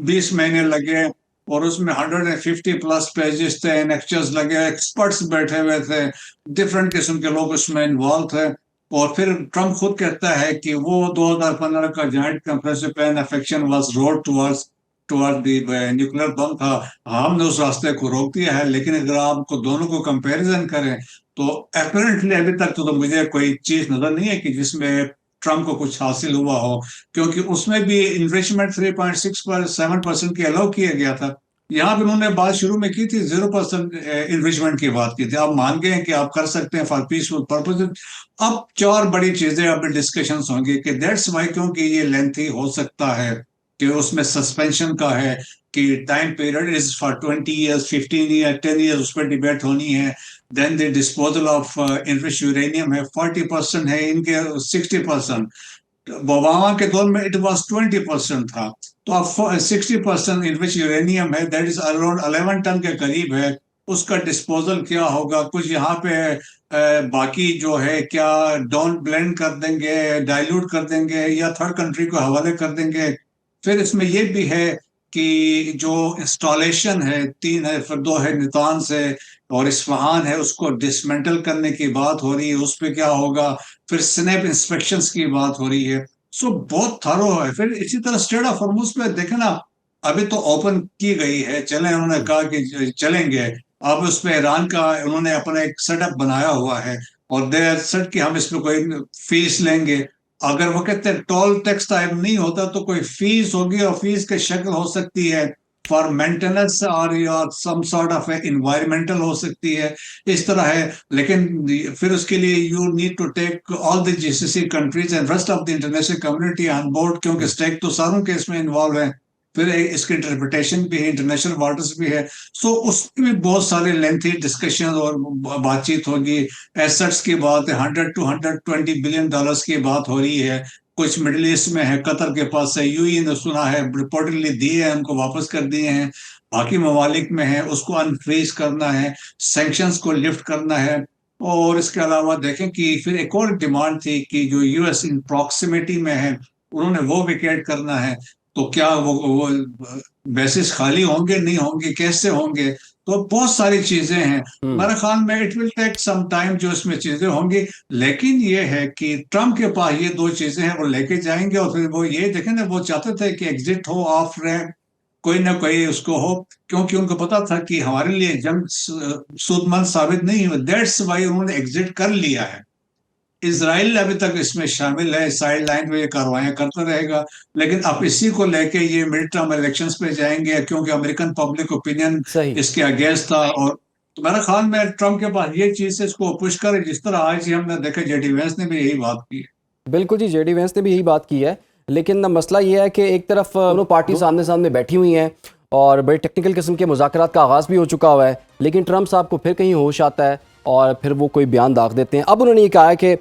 20 महीने लगे, और उसमें 150 प्लस पेजेस थे, एनेक्चर्स लगे, एक्सपर्ट्स बैठे हुए थे, डिफरेंट किस्म के लोग उसमें इन्वॉल्व थे। और फिर ट्रम्प खुद कहता है कि वो 2015 का joint comprehensive plan of action was road toward the nuclear bomb था। हमने उस रास्ते को रोक दिया है। लेकिन अगर आपको दोनों को कंपैरिजन करें तो अपेरेंटली अभी तक तो मुझे कोई चीज नजर नहीं है कि जिसमें ट्रम्प को कुछ हासिल हुआ हो, क्योंकि उसमें भी इन्वेस्टमेंट 3.67% की अलाउ किया गया था। यहाँ भी उन्होंने बात शुरू में की थी, 0% इन्वेस्टमेंट की बात की थी। आप मान गए कि आप कर सकते हैं फॉर पीसफुल पर्पज। अब 4 बड़ी चीजें अब डिस्कशन होंगी कि दैट्स वाई, क्योंकि ये लेंथी हो सकता है कि उसमें सस्पेंशन का है कि time period is for 20 years, 15 year, 10 years, उस पर डिबेट होनी है। Then the disposal of enriched uranium है, 40% है, इनके 60%। ओबामा के दौर में इट वाज 20% था। तो अब 60% इनरिच्ड यूरेनियम है, दैट इज अराउंड 11 टन के करीब है। उसका डिस्पोजल क्या होगा? कुछ यहाँ पे बाकी जो है क्या डाउन ब्लेंड कर देंगे, डाइल्यूट कर देंगे, या थर्ड कंट्री को हवाले कर देंगे? फिर इसमें यह भी है कि जो इंस्टॉलेशन है 3 है, फिर 2 है नितान्स है, और इस्फहान है, उसको डिसमेंटल करने की बात हो रही है, उस पर क्या होगा? फिर स्नैप इंस्पेक्शंस की बात हो रही है। सो बहुत थारो है। फिर इसी तरह स्ट्रेट ऑफ हॉर्मुज पे देखे ना, अभी तो ओपन की गई है, चले, उन्होंने कहा कि चलेंगे। अब उस पर ईरान का उन्होंने अपना एक सेटअप बनाया हुआ है, और दे सेट कि हम इस पर कोई फीस लेंगे। अगर वो कहते हैं टोल टैक्स टाइप नहीं होता तो कोई फीस होगी, और फीस की शक्ल हो सकती है फॉर मेंटेनेंस और सम सॉर्ट ऑफ इन्वायरमेंटल हो सकती है, इस तरह है। लेकिन फिर उसके लिए you need to take all the GCC countries and rest of the international community on board, क्योंकि स्टेक तो सारों के इसमें इन्वॉल्व है। फिर इसकी इंटरप्रिटेशन भी है, इंटरनेशनल वाटर्स भी है। सो उसमें भी बहुत सारे लेंथी डिस्कशन और बातचीत होगी। एसेट्स की बात है, 100 to 120 बिलियन डॉलर्स की बात हो रही है। कुछ मिडिल ईस्ट में है, कतर के पास है, यूएई ने सुना है रिपोर्टेडली दिए हैं, उनको वापस कर दिए हैं। बाकी ममालिक में है, उसको अनफ्रीज करना है, सैंक्शंस को लिफ्ट करना है। और इसके अलावा देखें कि फिर एक और डिमांड थी कि जो यूएस इन प्रॉक्सिमिटी में है, उन्होंने वो विकेट करना है। तो क्या वो बेसिस खाली होंगे, नहीं होंगे, कैसे होंगे? तो बहुत सारी चीजें हैं। मेरे ख्याल में it will take some time जो इसमें चीजें होंगी। लेकिन ये है कि ट्रम्प के पास ये दो चीजें हैं, वो लेके जाएंगे। और फिर वो ये देखें ना, वो चाहते थे कि एग्जिट हो ऑफ रैंक, कोई ना कोई उसको हो, क्योंकि उनको पता था कि हमारे लिए जंग सूदमंद साबित नहीं हुई। दैट्स वाई उन्होंने एग्जिट कर लिया है। इजराइल अभी तक इसमें शामिल है, साइड लाइन पे ये कार्रवाइयां करता रहेगा। लेकिन अब इसी को लेके ये मिड टर्म इलेक्शंस पे जाएंगे, क्योंकि अमेरिकन पब्लिक ओपिनियन सही। इसके अगेंस्ट था। और तो मेरे ख्याल में ट्रम्प के पास ये चीज है, इसको पुश करे, जिस तरह आज ही हमने देखा जेडी वेंस ने भी यही बात की है। बिल्कुल जी, जेडी वेंस ने भी यही बात की है। लेकिन ना मसला ये है कि एक तरफ दोनों पार्टी सामने सामने बैठी हुई हैं और बड़े टेक्निकल किस्म के मुज़ाकरात का आगाज़ भी हो चुका हुआ है, लेकिन ट्रम्प साहब को फिर कहीं होश आता है और फिर वो कोई बयान दाग देते हैं। अब उन्होंने ये कहा है कि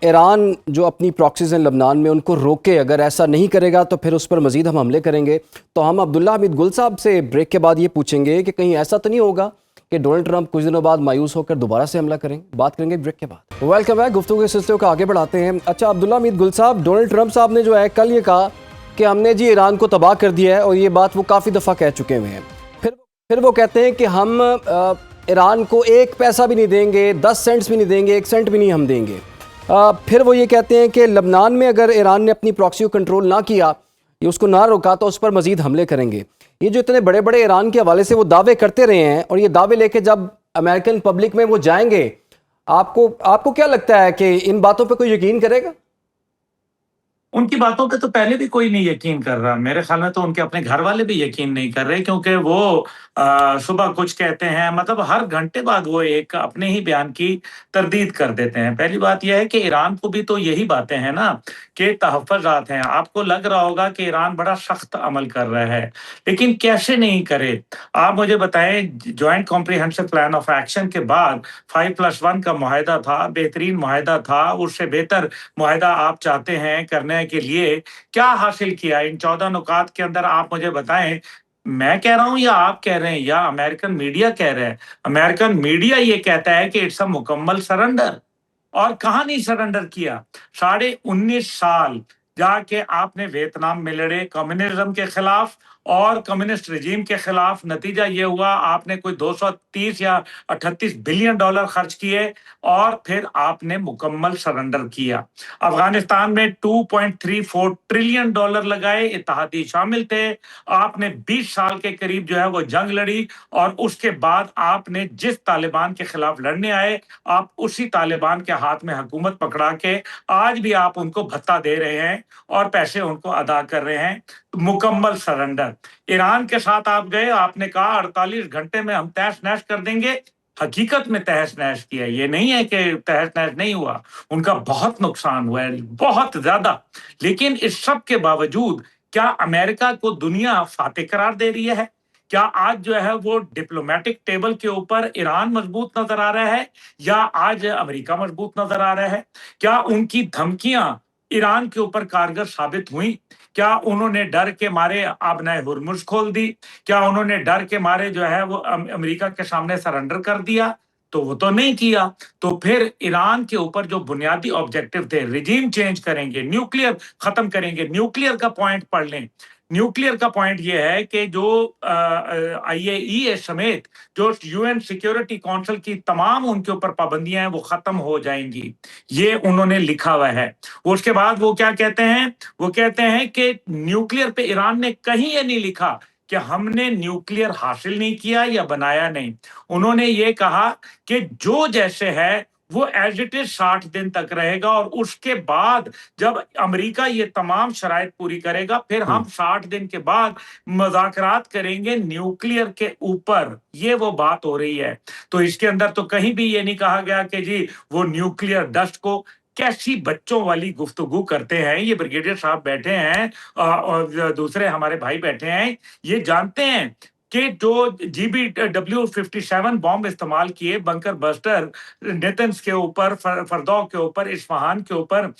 ईरान जो अपनी प्रॉक्सीज़ हैं लबनान में, उनको रोके, अगर ऐसा नहीं करेगा तो फिर उस पर मज़ीद हम हमले करेंगे। तो हम अब्दुल्ला हमीद गुल साहब से ब्रेक के बाद ये पूछेंगे कि कहीं ऐसा तो नहीं होगा कि डोनाल्ड ट्रंप कुछ दिनों बाद मायूस होकर दोबारा से हमला करेंगे। बात करेंगे ब्रेक के बाद। वेलकम बैक, गुफ्तगू के सिलसिले को आगे बढ़ाते हैं। अच्छा अब्दुल्ला हमीद गुल साहब, डोनाल्ड ट्रंप साहब ने जो है कल ये कहा कि हमने जी ईरान को तबाह कर दिया है, और ये बात वो काफ़ी दफ़ा कह चुके हुए हैं। फिर वो कहते हैं कि हम ईरान को एक पैसा भी नहीं देंगे, 10 सेंट्स भी नहीं देंगे, 1 सेंट भी नहीं हम देंगे। फिर वो ये कहते हैं कि लबनान में अगर ईरान ने अपनी प्रॉक्सी को कंट्रोल ना किया या उसको ना रोका तो उस पर मज़ीद हमले करेंगे। ये जो इतने बड़े बड़े ईरान के हवाले से वो दावे करते रहे हैं, और ये दावे लेके जब अमेरिकन पब्लिक में वो जाएंगे, आपको क्या लगता है कि इन बातों पे कोई यकीन करेगा? उनकी बातों पे तो पहले भी कोई नहीं यकीन कर रहा। मेरे ख्याल में तो उनके अपने घर वाले भी यकीन नहीं कर रहे, क्योंकि वो सुबह कुछ कहते हैं, मतलब हर घंटे बाद वो एक अपने ही बयान की तरदीद कर देते हैं। पहली बात यह है कि ईरान को भी तो यही बातें हैं ना कि तहफ़्फ़ुज़ात हैं। आपको लग रहा होगा कि ईरान बड़ा सख्त अमल कर रहा है, लेकिन कैसे नहीं करे? आप मुझे बताएं, joint comprehensive plan of action के बाद 5+1 का मुआहदा था, बेहतरीन मुआहदा था। उससे बेहतर मुआहदा आप चाहते हैं करने के लिए? क्या हासिल किया इन 14 नुकात के अंदर? आप मुझे बताएं। मैं कह रहा हूं या आप कह रहे हैं या अमेरिकन मीडिया कह रहा है? अमेरिकन मीडिया ये कहता है कि इट्स अ मुकम्मल सरेंडर। और कहाँ नहीं सरेंडर किया? 19.5 साल जाके आपने वियतनाम में लड़े कम्युनिज्म के खिलाफ और कम्युनिस्ट रजीम के खिलाफ। नतीजा ये हुआ, आपने कोई 230 या 38 बिलियन डॉलर खर्च किए और फिर आपने मुकम्मल सरेंडर किया। अफगानिस्तान में 2.34 ट्रिलियन डॉलर लगाए, इत्तेहादी शामिल थे। आपने 20 साल के करीब जो है वो जंग लड़ी, और उसके बाद आपने जिस तालिबान के खिलाफ लड़ने आए, आप उसी तालिबान के हाथ में हुकूमत पकड़ा के आज भी आप उनको भत्ता दे रहे हैं और पैसे उनको अदा कर रहे हैं। मुकम्मल सरेंडर। ईरान के साथ आप गए, आपने कहा 48 घंटे में हम तहस नहस कर देंगे। हकीकत में तहस नहस किया, ये नहीं है कि तहस नहस नहीं हुआ। उनका बहुत नुकसान हुआ है, बहुत ज्यादा। लेकिन इस सब के बावजूद क्या अमेरिका को दुनिया फातेह करार दे रही है? क्या आज जो है वो डिप्लोमेटिक टेबल के ऊपर ईरान मजबूत नजर आ रहा है, या आज अमेरिका मजबूत नजर आ रहा है? क्या उनकी धमकियां ईरान के ऊपर कारगर साबित हुई? क्या उन्होंने डर के मारे आबनाए हुर्मुज खोल दी? क्या उन्होंने डर के मारे जो है वो अमेरिका के सामने सरेंडर कर दिया? तो वो तो नहीं किया। तो फिर ईरान के ऊपर जो बुनियादी ऑब्जेक्टिव थे, रिजीम चेंज करेंगे, न्यूक्लियर खत्म करेंगे। न्यूक्लियर का पॉइंट पढ़ लें। न्यूक्लियर का पॉइंट ये है कि जो IAEA समेत जो UN सिक्योरिटी काउंसिल की तमाम उनके ऊपर पाबंदियां हैं वो खत्म हो जाएंगी, ये उन्होंने लिखा हुआ है। उसके बाद वो क्या कहते हैं? वो कहते हैं कि न्यूक्लियर पे ईरान ने कहीं ये नहीं लिखा कि हमने न्यूक्लियर हासिल नहीं किया या बनाया नहीं। उन्होंने ये कहा कि जो जैसे है वो एज इट इज 60 दिन तक रहेगा, और उसके बाद जब अमेरिका ये तमाम शराइत पूरी करेगा, फिर हम 60 दिन के बाद मुज़ाकरात करेंगे न्यूक्लियर के ऊपर। ये वो बात हो रही है। तो इसके अंदर तो कहीं भी ये नहीं कहा गया कि जी वो न्यूक्लियर डस्ट को, कैसी बच्चों वाली गुफ्तगू करते हैं ये ब्रिगेडियर साहब बैठे हैं, और दूसरे हमारे भाई बैठे हैं, ये जानते हैं कि जो GBW-57 बॉम्ब इस्तेमाल किए बंकर बस्टर नेतन्स के ऊपर, फरदौ के ऊपर, इस्फहान के ऊपर,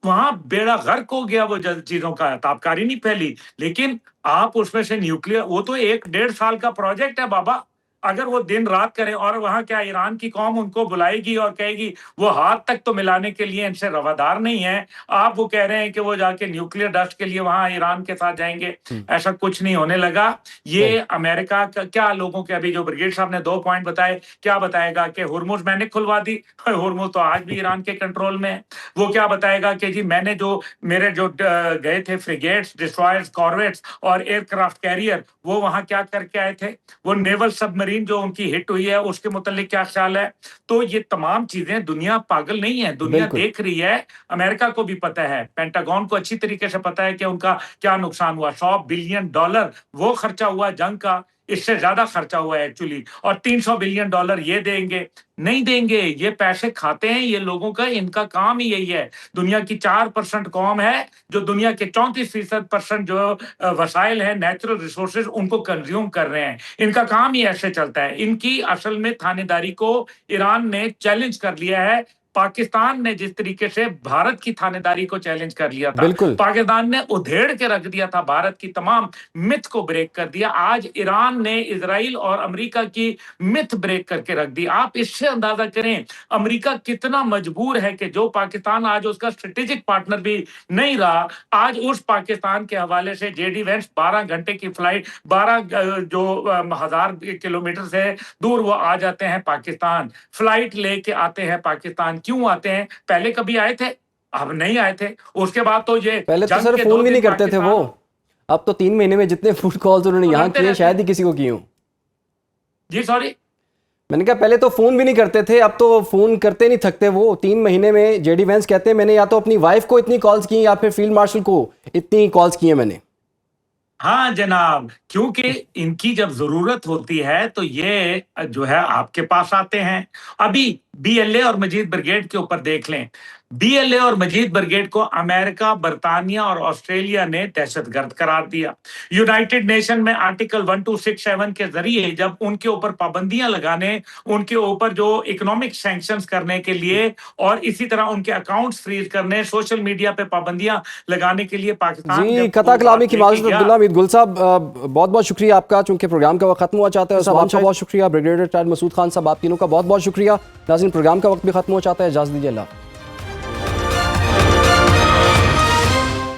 वहां बेड़ा गर्क हो गया वो चीजों का, ताबकारी नहीं फैली। लेकिन आप उसमें से न्यूक्लियर, वो तो 1-1.5 साल का प्रोजेक्ट है बाबा। अगर वो दिन रात करें, और वहां क्या ईरान की कौम उनको बुलाएगी और कहेगी वो हाथ तक तो मिलाने के लिए इनसे रवादार नहीं है, आप वो कह रहे हैं कि वो जाके न्यूक्लियर डस्ट के लिए वहां ईरान के साथ जाएंगे। ऐसा कुछ नहीं होने लगा। ये अमेरिका का क्या, लोगों के अभी जो ब्रिगेड साहब ने 2 पॉइंट बताए, क्या बताएगा कि हुर्मुज मैंने खुलवा दी? हुर्मुज तो आज भी ईरान के कंट्रोल में है। वो क्या बताएगा कि जी मैंने जो मेरे जो गए थे फ्रिगेट्स, डिस्ट्रॉयर्स, कॉर्वेट्स और एयरक्राफ्ट कैरियर, वो वहां क्या करके आए थे? वो नेवल सबमरीन जो उनकी हिट हुई है उसके मुतालिक क्या ख्याल है? तो ये तमाम चीजें, दुनिया पागल नहीं है, दुनिया देख रही है। अमेरिका को भी पता है, पेंटागन को अच्छी तरीके से पता है कि उनका क्या नुकसान हुआ। $100 बिलियन वो खर्चा हुआ जंग का, इससे ज्यादा खर्चा हुआ है एक्चुअली, और $300 बिलियन ये देंगे? नहीं देंगे। ये पैसे खाते हैं ये लोगों का, इनका काम ही यही है। दुनिया की 4% कौम है जो दुनिया के 34% जो वसाइल है, नेचुरल रिसोर्सेज, उनको कंज्यूम कर रहे हैं। इनका काम ही ऐसे चलता है। इनकी असल में थानेदारी को ईरान ने चैलेंज कर लिया है। पाकिस्तान ने जिस तरीके से भारत की थानेदारी को चैलेंज कर लिया था, बिल्कुल। पाकिस्तान ने उधेड़ के रख दिया था, भारत की तमाम मिथ को ब्रेक कर दिया। आज ईरान ने इजराइल और अमेरिका की मिथ ब्रेक करके रख दी। आप इससे अंदाजा करें अमेरिका कितना मजबूर है कि जो पाकिस्तान आज उसका स्ट्रेटेजिक पार्टनर भी नहीं रहा, आज उस पाकिस्तान के हवाले से जेडी वेंस 12 घंटे की फ्लाइट, 12,000 किलोमीटर से दूर वो आ जाते हैं पाकिस्तान, फ्लाइट लेके आते हैं पाकिस्तान। क्यों आते हैं? पहले कभी आए थे? अब नहीं आए थे। उसके बाद तो ये पहले तो जंग सर के फोन 2 भी दिन नहीं करते थे वो। पाकिस्तान, अब तो 3 महीने में जितने फोन कॉल्स उन्होंने यहाँ करते किए रहते शायद हैं। ही किसी को किए हों। जी सॉरी, मैंने कहा पहले तो फोन भी नहीं करते थे, अब तो फोन करते नहीं थकते वो। 3 महीने में जेडी वेंस कहते हैं मैंने या तो अपनी वाइफ को इतनी कॉल्स की या फिर फील्ड मार्शल को इतनी कॉल्स की है मैंने। हाँ जनाब, क्योंकि इनकी जब जरूरत होती है तो ये जो है आपके पास आते हैं। अभी बीएलए और मजीद ब्रिगेड के ऊपर देख लें। बीएलए और मजीद ब्रिगेड को अमेरिका, बर्तानिया और ऑस्ट्रेलिया ने दहशतगर्द करार दिया। यूनाइटेड नेशन में आर्टिकल 1267 के जरिए जब उनके ऊपर पाबंदियां लगाने, उनके ऊपर जो इकोनॉमिक सैंक्शंस करने के लिए, और इसी तरह उनके अकाउंट्स फ्रीज करने, सोशल मीडिया पे पाबंदियां लगाने के लिए पाकिस्तान जी, जब कता वो कलामी बात की लेके माजरत गया, अब्दुल्ला हमीद। गुल साहब बहुत बहुत शुक्रिया आपका, चूंकि प्रोग्राम का वक्त खत्म हुआ चाहता है साहब, आपका बहुत शुक्रिया। ब्रिगेडियर रिटायर्ड मसूद खान साहब, आप तीनों का बहुत बहुत शुक्रिया। नाज़रीन, प्रोग्राम का वक्त भी खत्म हो चाहता है, इजाज़त दीजिए, अल्लाह।